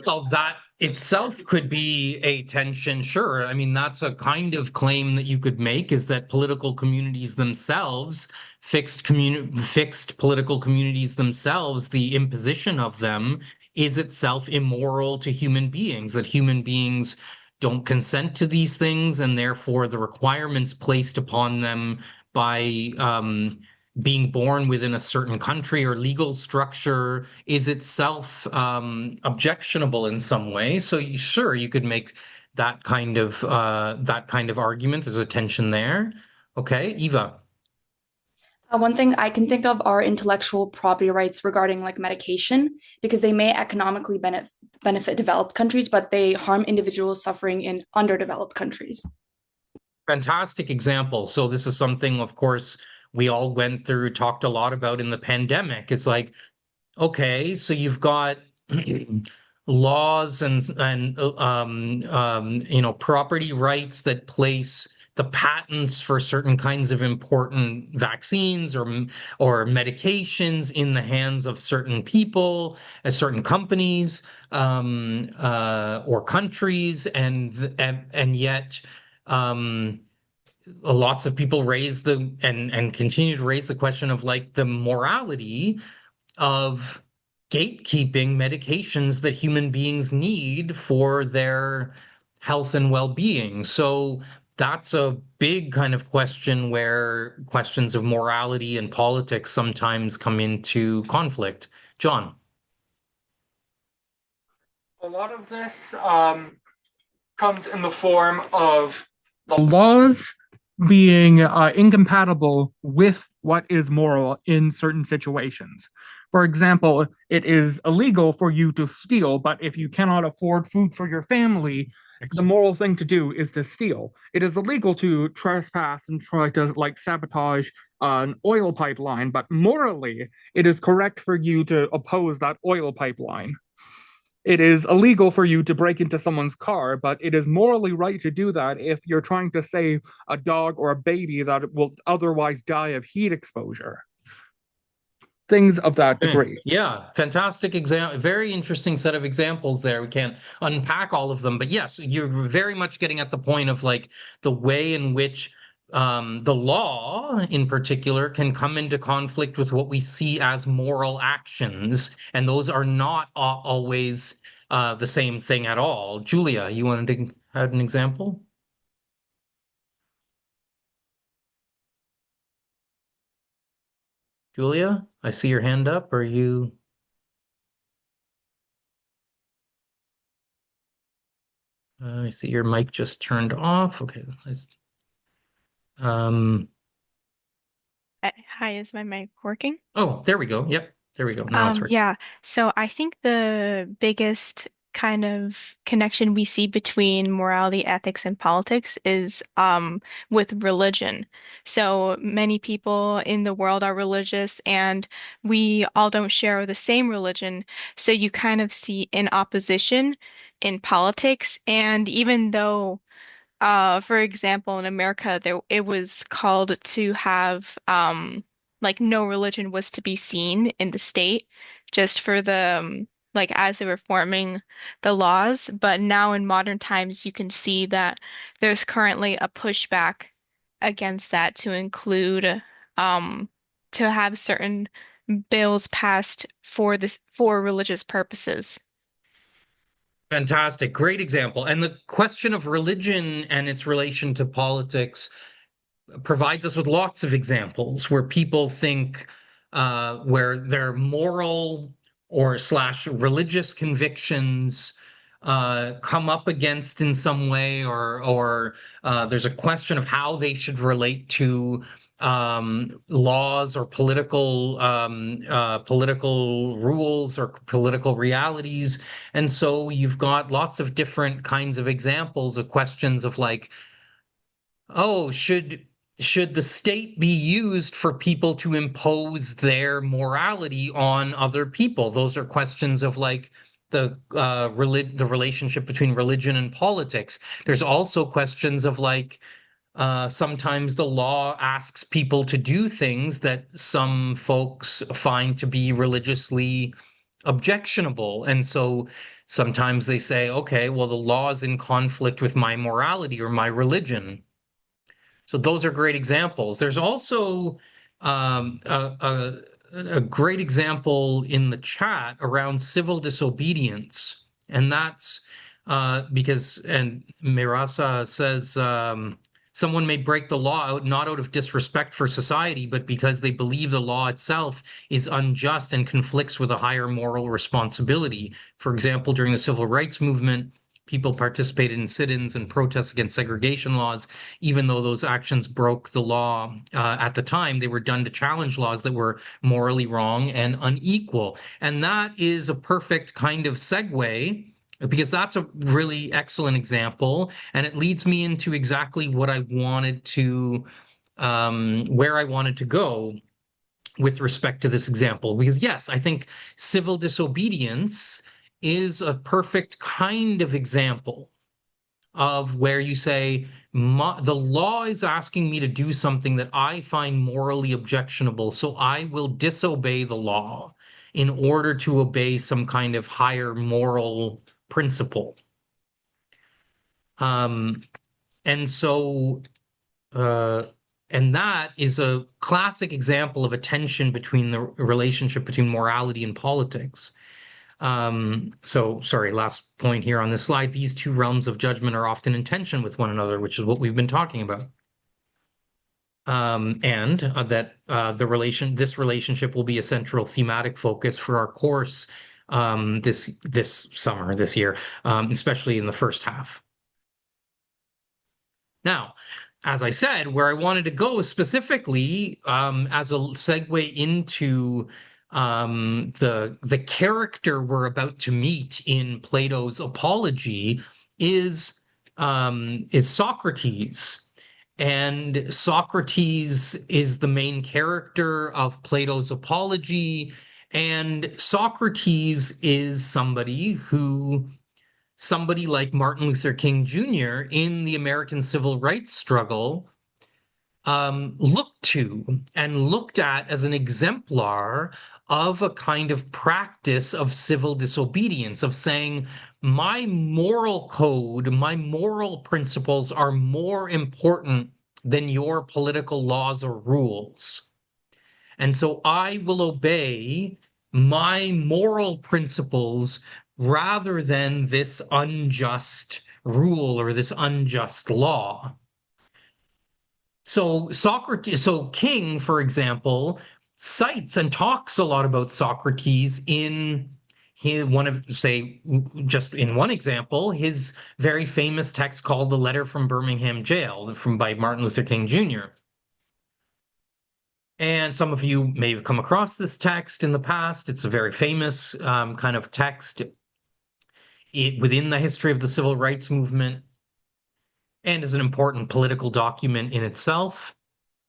Well, that itself could be a tension, sure. I mean, that's a kind of claim that you could make is that political communities themselves, fixed political communities themselves, the imposition of them is itself immoral to human beings, that human beings don't consent to these things, and therefore the requirements placed upon them by being born within a certain country or legal structure is itself objectionable in some way. So sure, you could make that kind of argument. There's a tension there. Okay, Eva. One thing I can think of are intellectual property rights regarding like medication, because they may economically benefit developed countries, but they harm individuals suffering in underdeveloped countries. Fantastic example. So this is something, of course, we all went through, talked a lot about in the pandemic. It's like, okay, so you've got laws and property rights that place the patents for certain kinds of important vaccines or medications in the hands of certain people, certain companies or countries, and yet lots of people raise and continue to raise the question of like the morality of gatekeeping medications that human beings need for their health and well-being. So that's a big kind of question where questions of morality and politics sometimes come into conflict. John. A lot of this comes in the form of the laws being incompatible with what is moral in certain situations. For example, it is illegal for you to steal, but if you cannot afford food for your family, the moral thing to do is to steal. It is illegal to trespass and try to like sabotage an oil pipeline, but morally, it is correct for you to oppose that oil pipeline. It is illegal for you to break into someone's car, but it is morally right to do that if you're trying to save a dog or a baby that will otherwise die of heat exposure. Things of that degree. Yeah, fantastic example. Very interesting set of examples there. We can't unpack all of them, but yes, you're very much getting at the point of like the way in which the law in particular can come into conflict with what we see as moral actions, and those are not always the same thing at all. Julia, you wanted to had an example? Julia, I see your hand up. Are you? I see your mic just turned off. Okay. Um, Hi, is my mic working? oh, there we go. Yep. There we go. Now it's working. Yeah, so I think the biggest kind of connection we see between morality, ethics, and politics is with religion. So many people in the world are religious, and we all don't share the same religion. So you kind of see an opposition in politics. And even though for example, in America, it was called to have like no religion was to be seen in the state, just for the like as they were forming the laws. But now in modern times, you can see that there's currently a pushback against that to include to have certain bills passed for religious purposes. Fantastic. Great example. And the question of religion and its relation to politics provides us with lots of examples where people think where their moral or slash religious convictions come up against in some way, or there's a question of how they should relate to laws or political rules or political realities. And so you've got lots of different kinds of examples of questions of like, oh, should the state be used for people to impose their morality on other people? Those are questions of like the relationship between religion and politics. There's also questions of like sometimes the law asks people to do things that some folks find to be religiously objectionable. And so sometimes they say, okay, well, the law is in conflict with my morality or my religion. So those are great examples. There's also a great example in the chat around civil disobedience. And that's because, and Mirasa says, someone may break the law out, not out of disrespect for society, but because they believe the law itself is unjust and conflicts with a higher moral responsibility. For example, during the civil rights movement, people participated in sit-ins and protests against segregation laws, even though those actions broke the law at the time. They were done to challenge laws that were morally wrong and unequal. And that is a perfect kind of segue, because that's a really excellent example. And it leads me into exactly what I wanted to, where I wanted to go with respect to this example. Because yes, I think civil disobedience is a perfect kind of example of where you say, the law is asking me to do something that I find morally objectionable, so I will disobey the law in order to obey some kind of higher moral principle. And so, and that is a classic example of a tension between the relationship between morality and politics. So sorry, last point here on this slide. These two realms of judgment are often in tension with one another, which is what we've been talking about. And that this relationship will be a central thematic focus for our course this summer, this year, especially in the first half. Now, as I said, where I wanted to go specifically as a segue into the character we're about to meet in Plato's Apology is Socrates. And Socrates is the main character of Plato's Apology. And Socrates is somebody like Martin Luther King Jr. in the American civil rights struggle looked to and looked at as an exemplar of a kind of practice of civil disobedience, of saying, my moral code, my moral principles are more important than your political laws or rules. And so I will obey my moral principles rather than this unjust rule or this unjust law. So King, for example, cites and talks a lot about Socrates in just in one example, his very famous text called The Letter from Birmingham Jail by Martin Luther King Jr. And some of you may have come across this text in the past. It's a very famous kind of text within the history of the civil rights movement, and is an important political document in itself.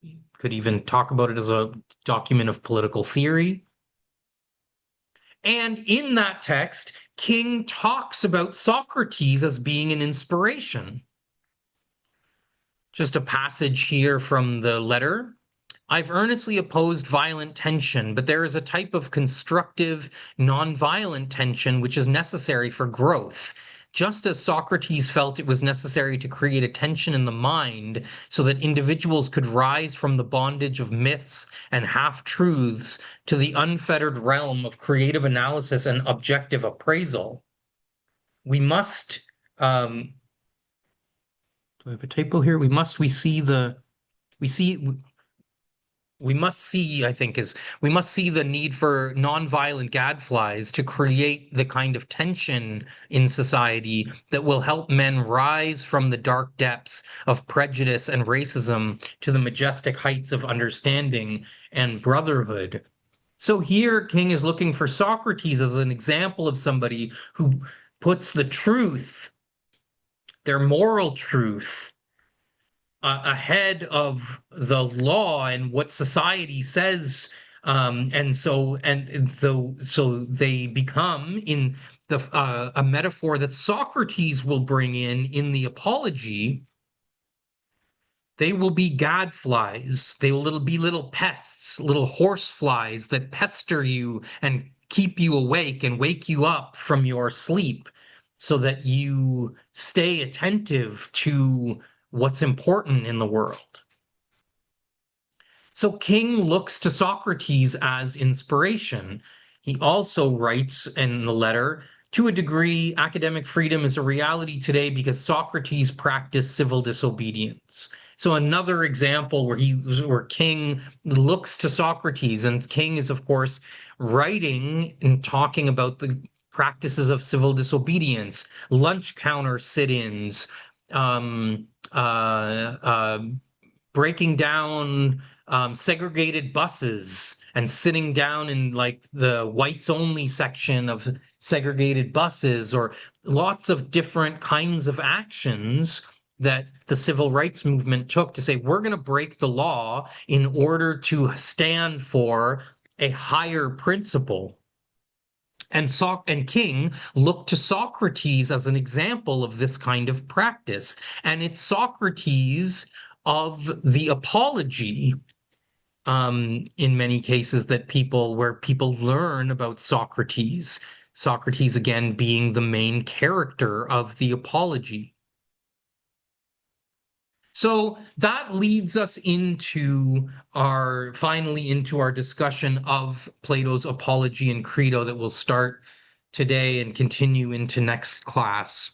You could even talk about it as a document of political theory. And in that text, King talks about Socrates as being an inspiration. Just a passage here from the letter. I've earnestly opposed violent tension, but there is a type of constructive, nonviolent tension which is necessary for growth. Just as Socrates felt it was necessary to create a tension in the mind so that individuals could rise from the bondage of myths and half-truths to the unfettered realm of creative analysis and objective appraisal. We must, do I have a typo here? We must see the need for nonviolent gadflies to create the kind of tension in society that will help men rise from the dark depths of prejudice and racism to the majestic heights of understanding and brotherhood. So here, King is looking for Socrates as an example of somebody who puts the truth, their moral truth, ahead of the law and what society says, and so they become in a metaphor that Socrates will bring in the Apology. They will be gadflies. They will be little pests, little horseflies that pester you and keep you awake and wake you up from your sleep, so that you stay attentive to what's important in the world. So King looks to Socrates as inspiration. He also writes in the letter, to a degree, academic freedom is a reality today because Socrates practiced civil disobedience. So another example where King looks to Socrates, and King is, of course, writing and talking about the practices of civil disobedience, lunch counter sit-ins, breaking down segregated buses and sitting down in like the whites only section of segregated buses, or lots of different kinds of actions that the civil rights movement took to say, we're going to break the law in order to stand for a higher principle. And King looked to Socrates as an example of this kind of practice. And it's Socrates of the Apology, in many cases, where people learn about Socrates. Socrates, again, being the main character of the Apology. So that leads us finally into our discussion of Plato's Apology and Credo that will start today and continue into next class.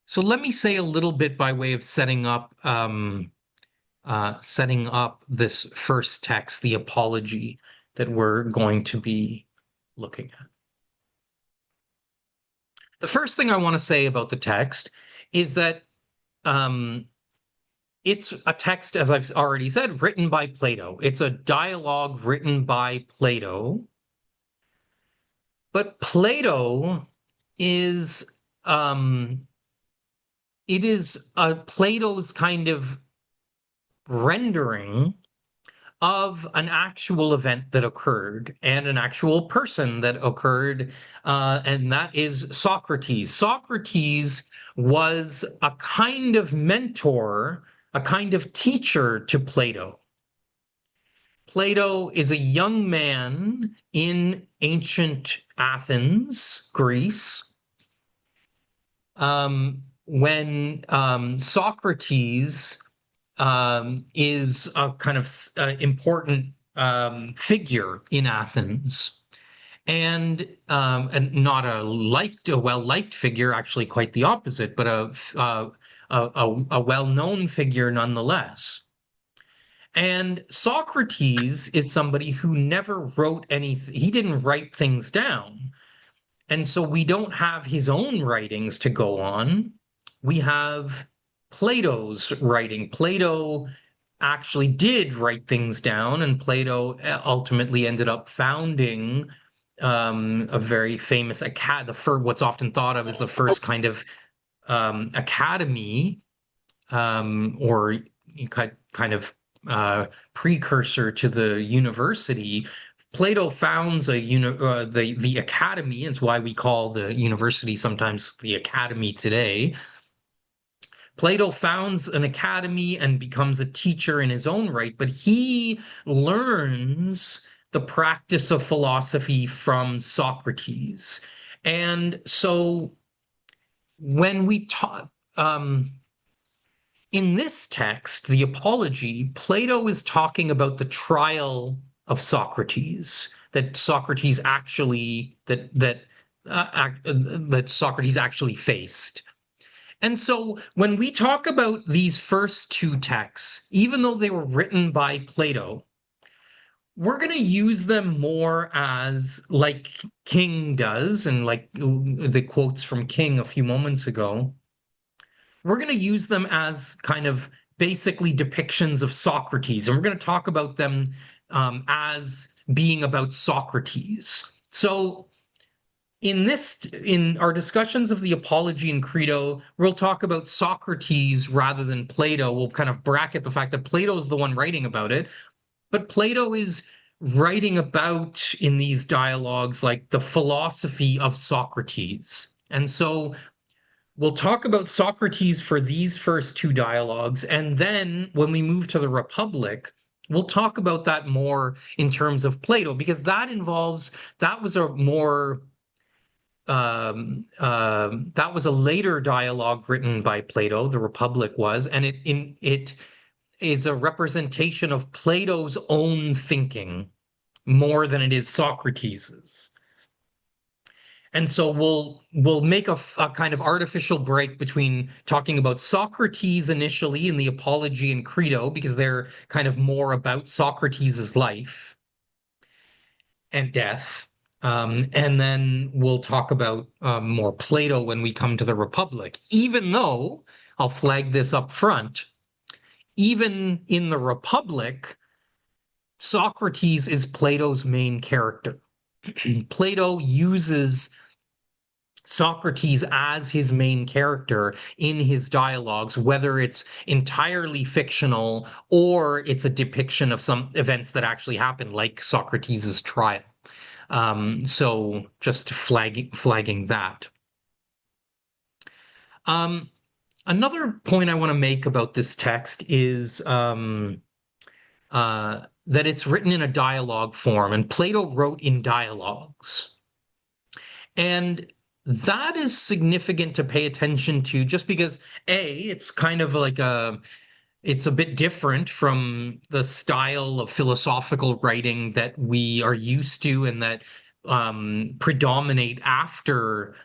So let me say a little bit by way of setting up this first text, the Apology, that we're going to be looking at. The first thing I want to say about the text is that it's a text, as I've already said, written by Plato. It's a dialogue written by Plato. But Plato is Plato's kind of rendering of an actual event that occurred and an actual person that occurred, and that is Socrates. Socrates was a kind of mentor, a kind of teacher to Plato. Plato is a young man in ancient Athens, Greece, when Socrates is a kind of important figure in Athens. and not a well-liked figure, actually quite the opposite, but a well-known figure nonetheless. And Socrates is somebody who never wrote anything. He didn't write things down. And so we don't have his own writings to go on. We have Plato's writing. Plato actually did write things down, and Plato ultimately ended up founding a very famous what's often thought of as the first kind of academy, or kind of precursor to the university. Plato founds the academy. It's why we call the university sometimes the academy today. Plato founds an academy and becomes a teacher in his own right, but he learns the practice of philosophy from Socrates. And so when we talk, in this text, the Apology, Plato is talking about the trial of Socrates, that Socrates actually Socrates actually faced. And so when we talk about these first two texts, even though they were written by Plato, we're going to use them more as, like King does, and like the quotes from King a few moments ago, we're going to use them as kind of basically depictions of Socrates. And we're going to talk about them as being about Socrates. So in our discussions of the Apology and Credo, we'll talk about Socrates rather than Plato. We'll kind of bracket the fact that Plato is the one writing about it, but Plato is writing about, in these dialogues, like the philosophy of Socrates. And so we'll talk about Socrates for these first two dialogues, and then when we move to the Republic, we'll talk about that more in terms of Plato, because that was a later dialogue written by Plato, the Republic was, and it is a representation of Plato's own thinking more than it is Socrates's. And so we'll make a kind of artificial break between talking about Socrates initially in the Apology and Credo, because they're kind of more about Socrates's life and death. And then we'll talk about more Plato when we come to the Republic, even though, I'll flag this up front, even in the Republic, Socrates is Plato's main character. Plato uses Socrates as his main character in his dialogues, whether it's entirely fictional or it's a depiction of some events that actually happened, like Socrates' trial. So just flagging that. Another point I want to make about this text is that it's written in a dialogue form, and Plato wrote in dialogues. And that is significant to pay attention to, just because it's kind of like it's a bit different from the style of philosophical writing that we are used to and that predominate after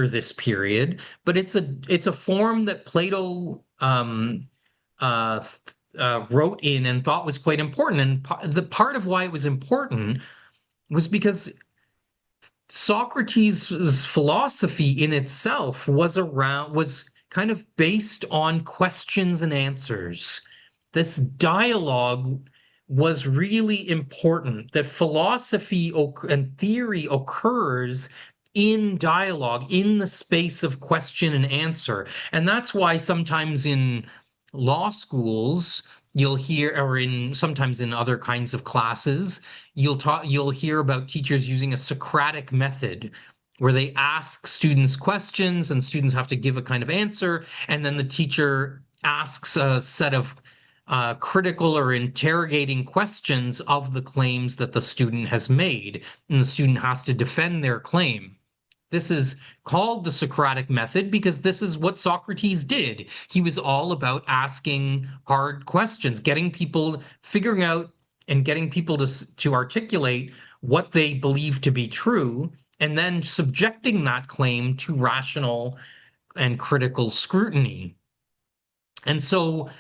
this period. But it's a form that Plato wrote in and thought was quite important. And the part of why it was important was because Socrates' philosophy in itself was kind of based on questions and answers. This dialogue was really important, that philosophy and theory occurs in dialogue, in the space of question and answer. And that's why sometimes in law schools, you'll hear, or sometimes in other kinds of classes, you'll hear about teachers using a Socratic method, where they ask students questions and students have to give a kind of answer, and then the teacher asks a set of critical or interrogating questions of the claims that the student has made, and the student has to defend their claim. This is called the Socratic method because this is what Socrates did. He was all about asking hard questions, getting people, figuring out and getting people to articulate what they believe to be true, and then subjecting that claim to rational and critical scrutiny. And so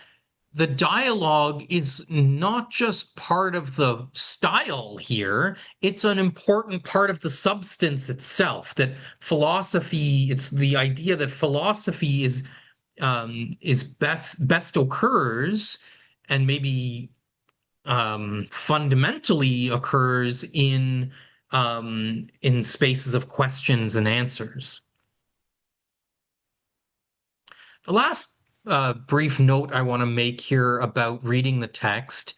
the dialogue is not just part of the style here, it's an important part of the substance itself. That philosophy, it's the idea that philosophy is best occurs, and maybe fundamentally occurs in spaces of questions and answers. The last brief note I want to make here about reading the text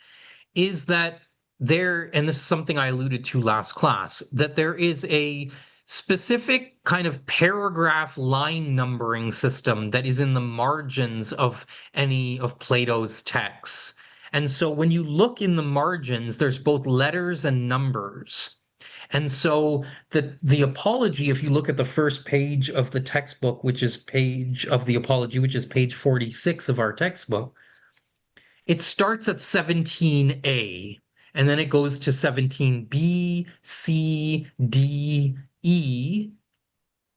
is that and this is something I alluded to last class, that there is a specific kind of paragraph line numbering system that is in the margins of any of Plato's texts. And so when you look in the margins, there's both letters and numbers. And so the Apology, if you look at the first page of the textbook, which is page 46 of our textbook, it starts at 17a, and then it goes to 17b, c, d, e,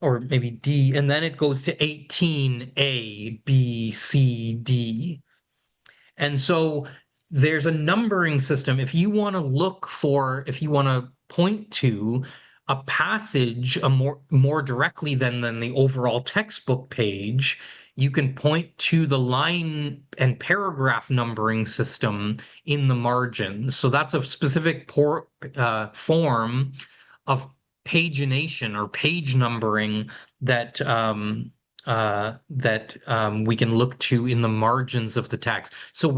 or maybe d, and then it goes to 18a, b, c, d. And so there's a numbering system. If you want to point to a passage more directly than the overall textbook page, you can point to the line and paragraph numbering system in the margins. So that's a specific form of pagination or page numbering that we can look to in the margins of the text. So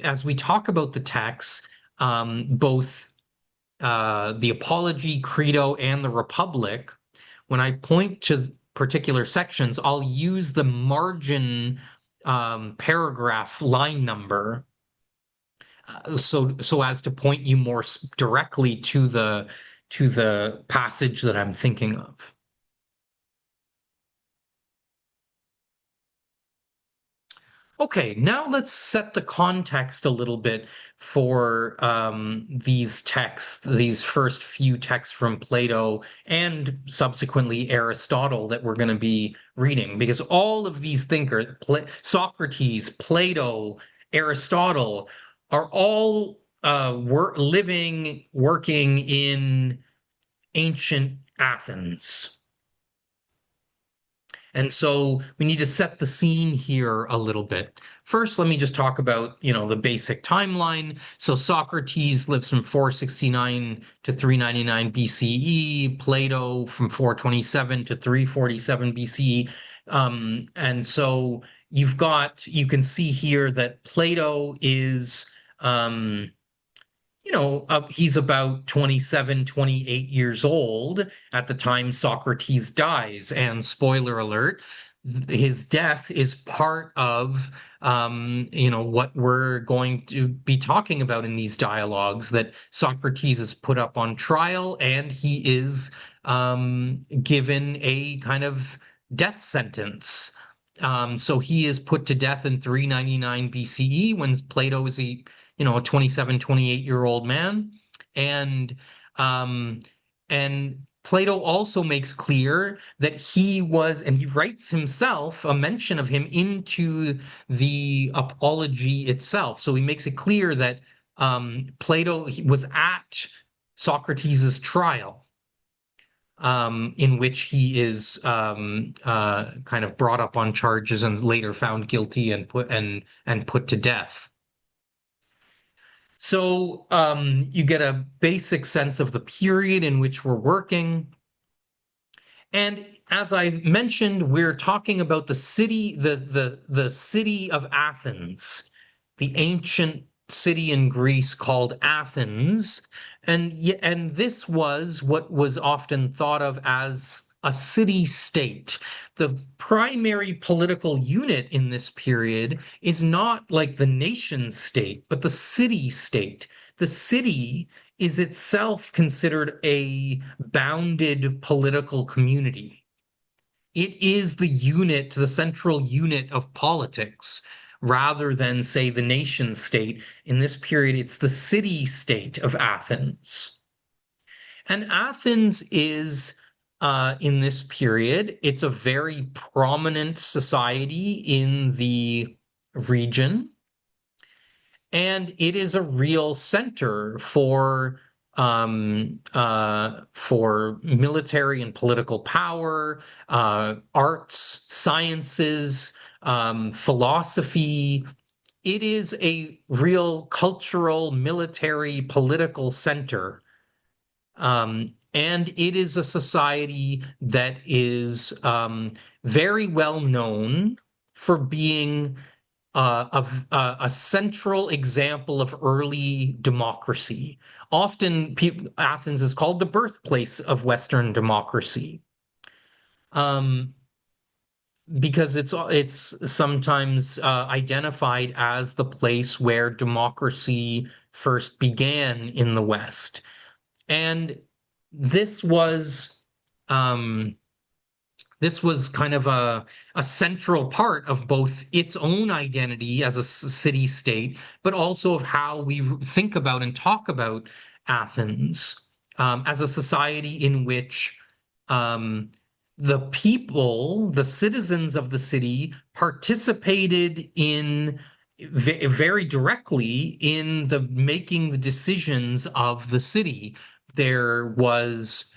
as we talk about the text, both the Apology, Credo, and the Republic, when I point to particular sections, I'll use the margin paragraph line number so as to point you more directly to the passage that I'm thinking of. Okay, now let's set the context a little bit for these texts, these first few texts from Plato and subsequently Aristotle that we're going to be reading, because all of these thinkers, Socrates, Plato, Aristotle, are all working in ancient Athens. And so we need to set the scene here a little bit. First, let me just talk about, the basic timeline. So Socrates lives from 469 to 399 BCE, Plato from 427 to 347 BCE. And so you can see here that Plato is, he's about 27, 28 years old at the time Socrates dies. And spoiler alert, his death is part of, what we're going to be talking about in these dialogues, that Socrates is put up on trial and he is given a kind of death sentence. So he is put to death in 399 BCE when Plato is a 27, 28-year-old man. And Plato also makes clear that he writes himself a mention of him into the Apology itself. So he makes it clear that Plato was at Socrates' trial, in which he is kind of brought up on charges and later found guilty and put to death. So you get a basic sense of the period in which we're working. And as I mentioned, we're talking about the city, the city of Athens, the ancient city in Greece called Athens. And this was what was often thought of as a city-state. The primary political unit in this period is not like the nation-state, but the city-state. The city is itself considered a bounded political community. It is the central unit of politics, rather than, say, the nation state. In this period, it's the city state of Athens. And Athens is, in this period, it's a very prominent society in the region. And it is a real center for military and political power, arts, sciences, philosophy. It is a real cultural, military, political center. And it is a society that is very well known for being a central example of early democracy. Often, Athens is called the birthplace of Western democracy, because it's sometimes identified as the place where democracy first began in the West. And this was kind of a central part of both its own identity as a city-state, but also of how we think about and talk about Athens as a society in which the people, the citizens of the city, participated in very directly in the making the decisions of the city. There was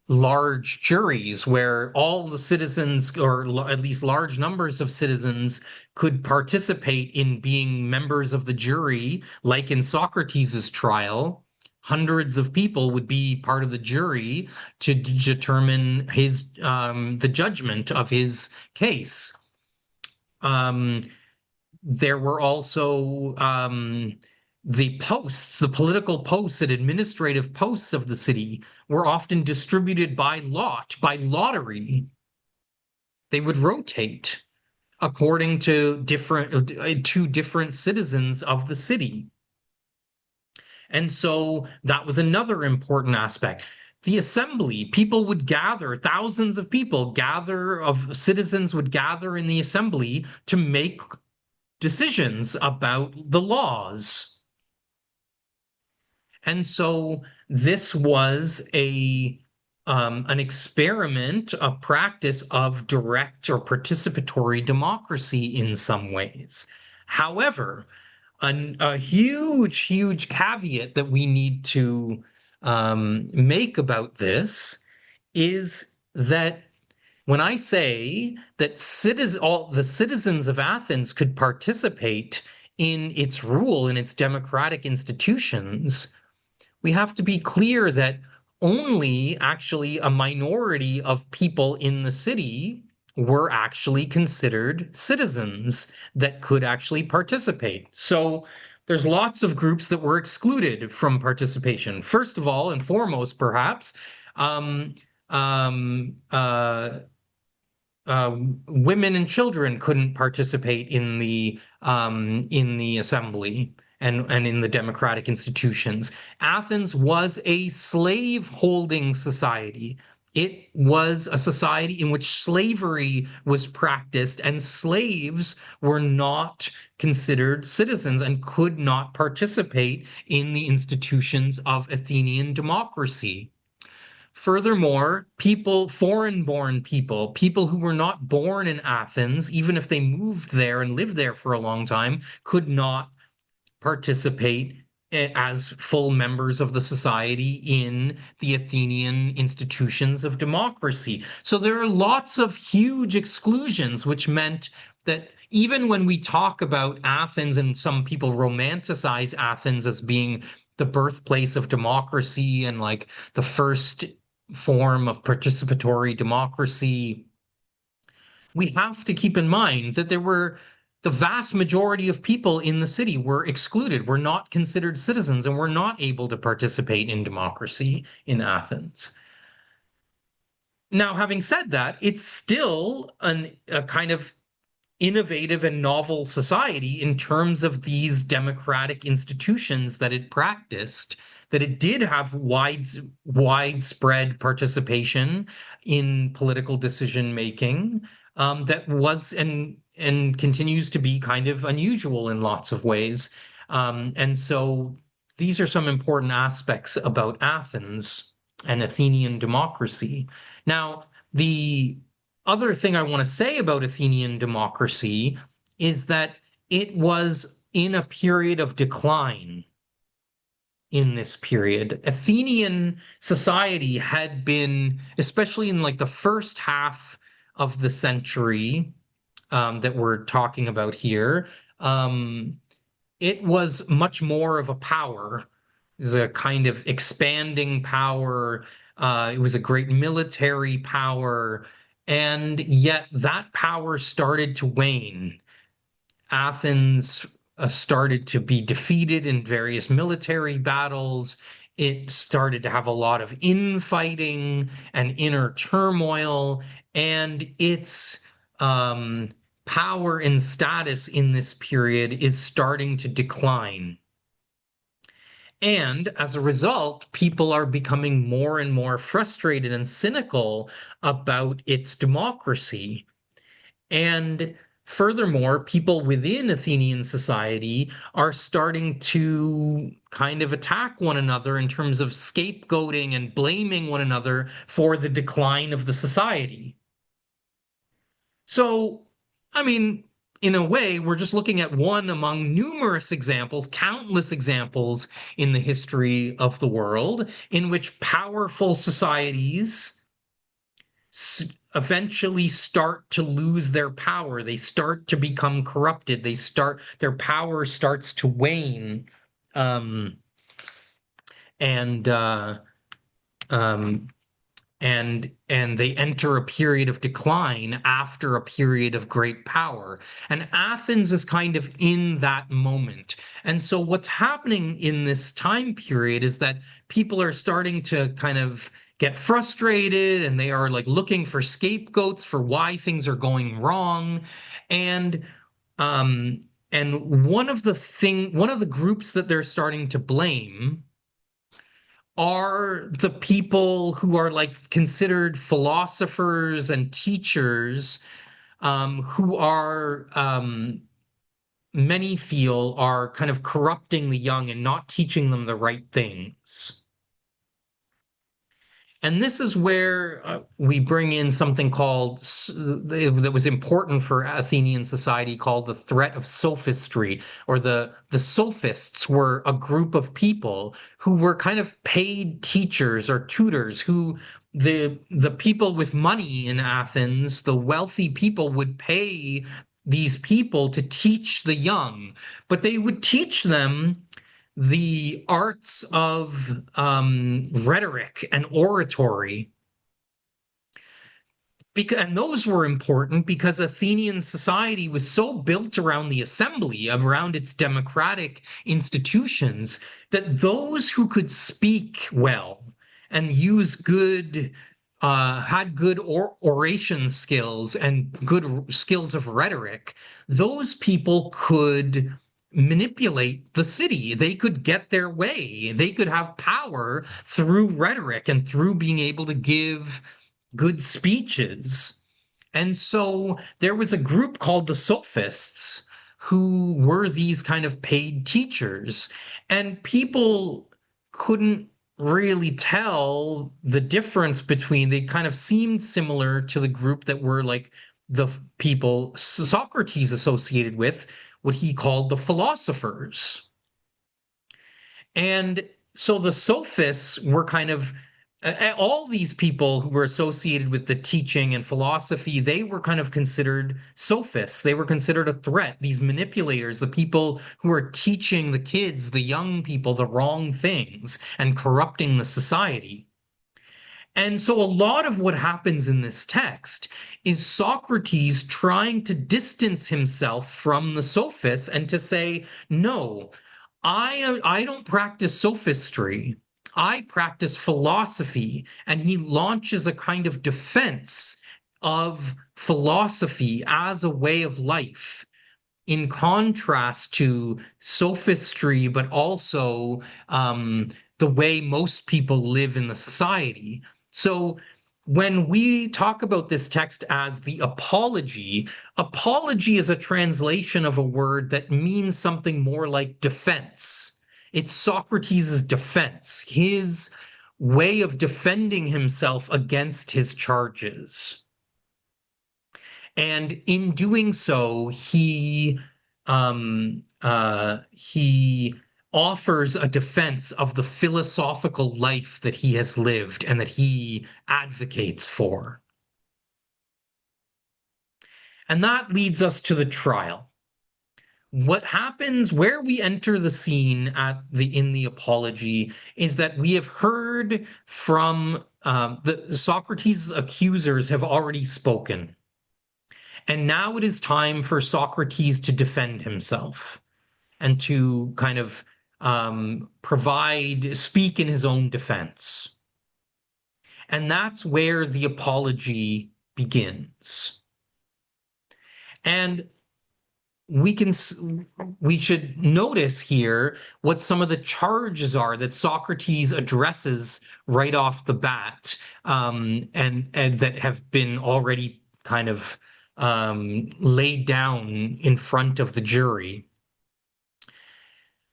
large juries where all the citizens, or at least large numbers of citizens, could participate in being members of the jury, like in Socrates' trial. Hundreds of people would be part of the jury to determine the judgment of his case. There were also the political posts and administrative posts of the city were often distributed by lottery. They would rotate according to different citizens of the city. And so that was another important aspect. The assembly, people would gather, thousands of citizens would gather in the assembly to make decisions about the laws. And so this was an experiment, a practice of direct or participatory democracy in some ways. However, a huge caveat that we need to make about this is that when I say that all the citizens of Athens could participate in its rule, in its democratic institutions, we have to be clear that only actually a minority of people in the city were actually considered citizens that could actually participate. So there's lots of groups that were excluded from participation. First of all, and foremost, perhaps, women and children couldn't participate in the assembly and in the democratic institutions. Athens was a slave-holding society. It was a society in which slavery was practiced, and slaves were not considered citizens and could not participate in the institutions of Athenian democracy. Furthermore, foreign-born people who were not born in Athens, even if they moved there and lived there for a long time, could not participate as full members of the society in the Athenian institutions of democracy. So there are lots of huge exclusions, which meant that even when we talk about Athens, and some people romanticize Athens as being the birthplace of democracy and like the first form of participatory democracy, we have to keep in mind that the vast majority of people in the city were excluded, were not considered citizens, and were not able to participate in democracy in Athens. Now, having said that, it's still a kind of innovative and novel society in terms of these democratic institutions that it practiced, that it did have widespread participation in political decision making, that was, and and continues to be kind of unusual in lots of ways. And so these are some important aspects about Athens and Athenian democracy. Now, the other thing I want to say about Athenian democracy is that it was in a period of decline in this period. Athenian society had been, especially in like the first half of the century that we're talking about here, it was much more of a power. It was a kind of expanding power. It was a great military power. And yet that power started to wane. Athens started to be defeated in various military battles. It started to have a lot of infighting and inner turmoil, and its power and status in this period is starting to decline. And as a result, people are becoming more and more frustrated and cynical about its democracy. And furthermore, people within Athenian society are starting to kind of attack one another in terms of scapegoating and blaming one another for the decline of the society. So, I mean, in a way, we're just looking at one among numerous examples, countless examples in the history of the world in which powerful societies eventually start to lose their power. They start to become corrupted. Their power starts to wane. And they enter a period of decline after a period of great power. And Athens is kind of in that moment. And so what's happening in this time period is that people are starting to kind of get frustrated, and they are like looking for scapegoats for why things are going wrong. And one of the groups that they're starting to blame are the people who are like considered philosophers and teachers, who are many feel are kind of corrupting the young and not teaching them the right things. And this is where we bring in something called, that was important for Athenian society, called the threat of sophistry, or the sophists were a group of people who were kind of paid teachers or tutors, who the people with money in Athens, the wealthy people, would pay these people to teach the young, but they would teach them the arts of rhetoric and oratory. And those were important because Athenian society was so built around the assembly, around its democratic institutions, that those who could speak well and use had good oration skills and good skills of rhetoric, those people could manipulate the city. They could get their way. They could have power through rhetoric and through being able to give good speeches. And so there was a group called the sophists, who were these kind of paid teachers, and people couldn't really tell the difference between, they kind of seemed similar to the group that were like the people Socrates associated with, what he called the philosophers. And so the sophists were kind of, all these people who were associated with the teaching and philosophy, they were kind of considered sophists. They were considered a threat, these manipulators, the people who are teaching the kids, the young people, the wrong things and corrupting the society. And so a lot of what happens in this text is Socrates trying to distance himself from the sophists and to say, no, I don't practice sophistry. I practice philosophy. And he launches a kind of defense of philosophy as a way of life, in contrast to sophistry, but also the way most people live in the society. So when we talk about this text as the apology, apology is a translation of a word that means something more like defense. It's Socrates' defense, his way of defending himself against his charges. And in doing so, he offers a defense of the philosophical life that he has lived and that he advocates for. And that leads us to the trial. What happens where we enter the scene in the apology is that we have heard from the Socrates' accusers have already spoken. And now it is time for Socrates to defend himself and to kind of speak in his own defense. And that's where the apology begins. And we should notice here what some of the charges are that Socrates addresses right off the bat, and that have been already kind of laid down in front of the jury.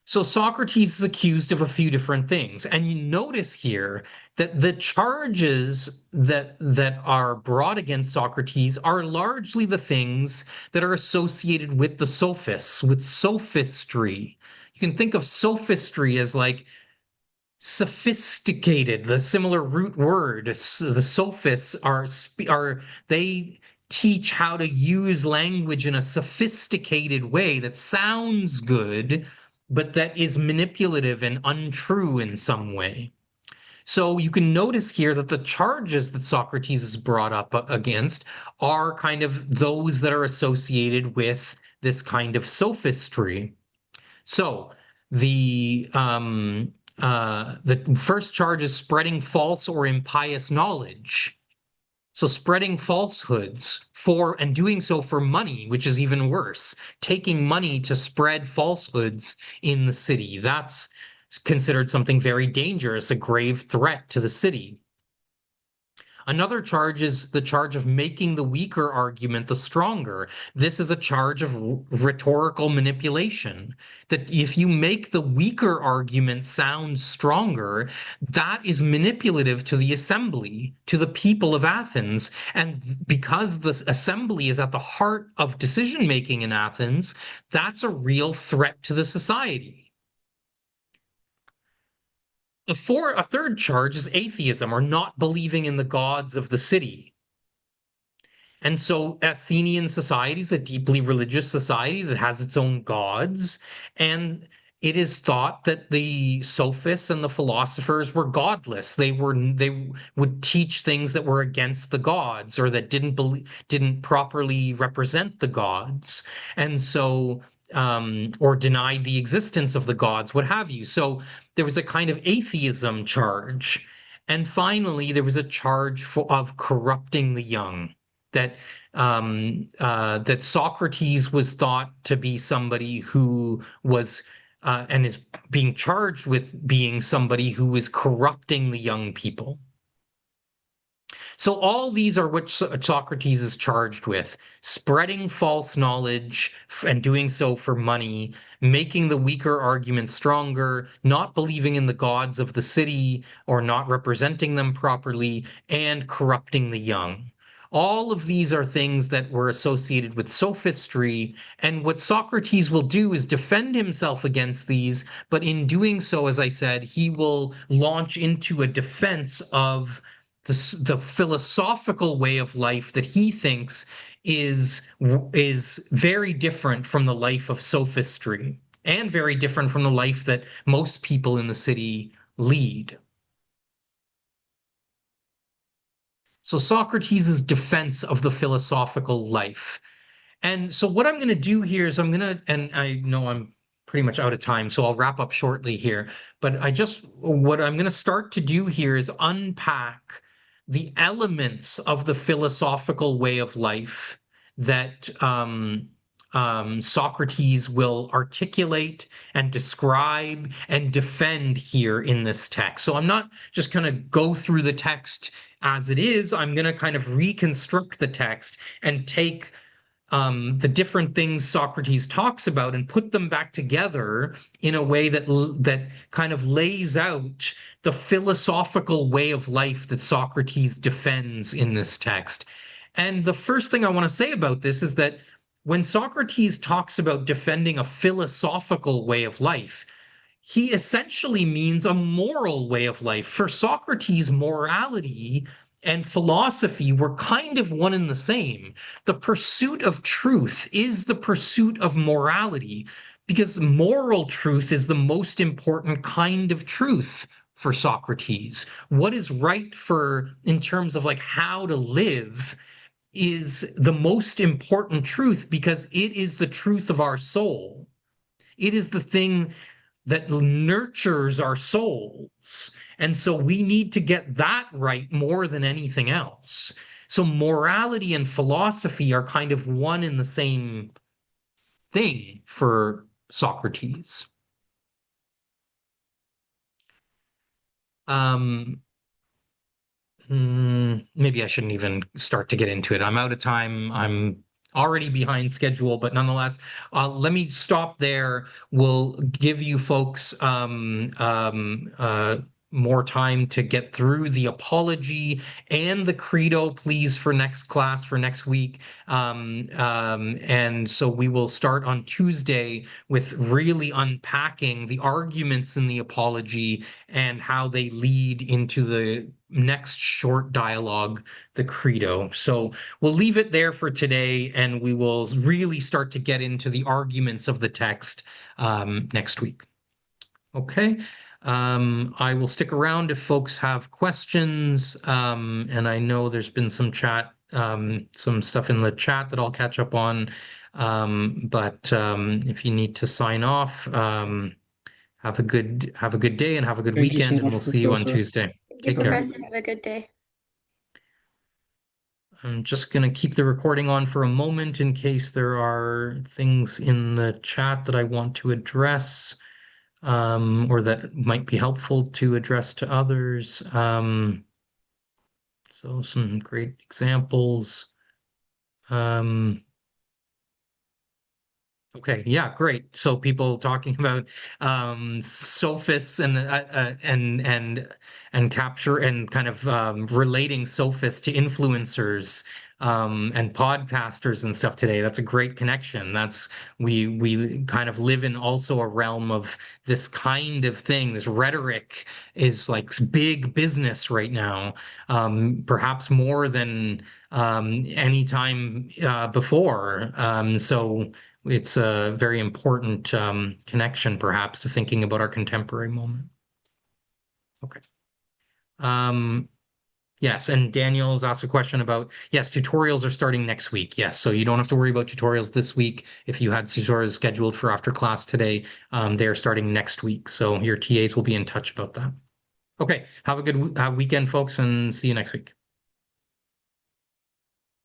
So Socrates is accused of a few different things. And you notice here that the charges that are brought against Socrates are largely the things that are associated with the sophists, with sophistry. You can think of sophistry as like sophisticated, the similar root word. The sophists they teach how to use language in a sophisticated way that sounds good, but that is manipulative and untrue in some way. So you can notice here that the charges that Socrates is brought up against are kind of those that are associated with this kind of sophistry. So the first charge is spreading false or impious knowledge. So spreading falsehoods and doing so for money, which is even worse, taking money to spread falsehoods in the city. That's considered something very dangerous, a grave threat to the city. Another charge is the charge of making the weaker argument the stronger. This is a charge of rhetorical manipulation, that if you make the weaker argument sound stronger, that is manipulative to the assembly, to the people of Athens. And because the assembly is at the heart of decision-making in Athens, that's a real threat to the society. A third charge is atheism, or not believing in the gods of the city. And so Athenian society is a deeply religious society that has its own gods, and it is thought that the sophists and the philosophers were godless. They would teach things that were against the gods, or that didn't properly represent the gods. And so or denied the existence of the gods, what have you. So there was a kind of atheism charge. And finally, there was a charge of corrupting the young, that Socrates was thought to be somebody who was and is being charged with being somebody who is corrupting the young people. So all these are what Socrates is charged with: spreading false knowledge and doing so for money, making the weaker argument stronger, not believing in the gods of the city or not representing them properly, and corrupting the young. All of these are things that were associated with sophistry, and what Socrates will do is defend himself against these, but in doing so, as I said, he will launch into a defense of the philosophical way of life that he thinks is very different from the life of sophistry, and very different from the life that most people in the city lead. So Socrates' defense of the philosophical life. And so what I'm going to do here is and I know I'm pretty much out of time, so I'll wrap up shortly here. But what I'm going to start to do here is unpack the elements of the philosophical way of life that Socrates will articulate and describe and defend here in this text. So I'm not just going to go through the text as it is. I'm going to kind of reconstruct the text and take the different things Socrates talks about and put them back together in a way that kind of lays out the philosophical way of life that Socrates defends in this text. And the first thing I want to say about this is that when Socrates talks about defending a philosophical way of life, he essentially means a moral way of life. For Socrates, morality and philosophy were kind of one and the same. The pursuit of truth is the pursuit of morality, because moral truth is the most important kind of truth for Socrates. What is right in terms of like how to live is the most important truth because it is the truth of our soul. It is the thing that nurtures our souls. And so we need to get that right more than anything else. So morality and philosophy are kind of one and the same thing for Socrates. Maybe I shouldn't even start to get into it. I'm out of time. I'm already behind schedule, but nonetheless, let me stop there. We'll give you folks more time to get through the apology and the credo, please, for next class, for next week. And so we will start on Tuesday with really unpacking the arguments in the apology and how they lead into the next short dialogue, the credo. So we'll leave it there for today, and we will really start to get into the arguments of the text next week. Okay. I will stick around if folks have questions. And I know there's been some stuff in the chat that I'll catch up on. But if you need to sign off, have a good day and have a good Thank you so weekend, and much, we'll see you on Professor. Tuesday. Thank you, Take care. Professor. Have a good day. I'm just going to keep the recording on for a moment in case there are things in the chat that I want to address. Or that might be helpful to address to others. So some great examples. Okay, yeah, great. So people talking about sophists and capture and kind of relating sophists to influencers and podcasters and stuff today. That's a great connection. We kind of live in also a realm of this kind of thing. This rhetoric is like big business right now, perhaps more than any time before. So it's a very important connection, perhaps, to thinking about our contemporary moment. Okay. Yes, and Daniel's asked a question about, yes, tutorials are starting next week. Yes, so you don't have to worry about tutorials this week. If you had tutorials scheduled for after class today, they are starting next week. So your TAs will be in touch about that. Okay, have a good weekend, folks, and see you next week.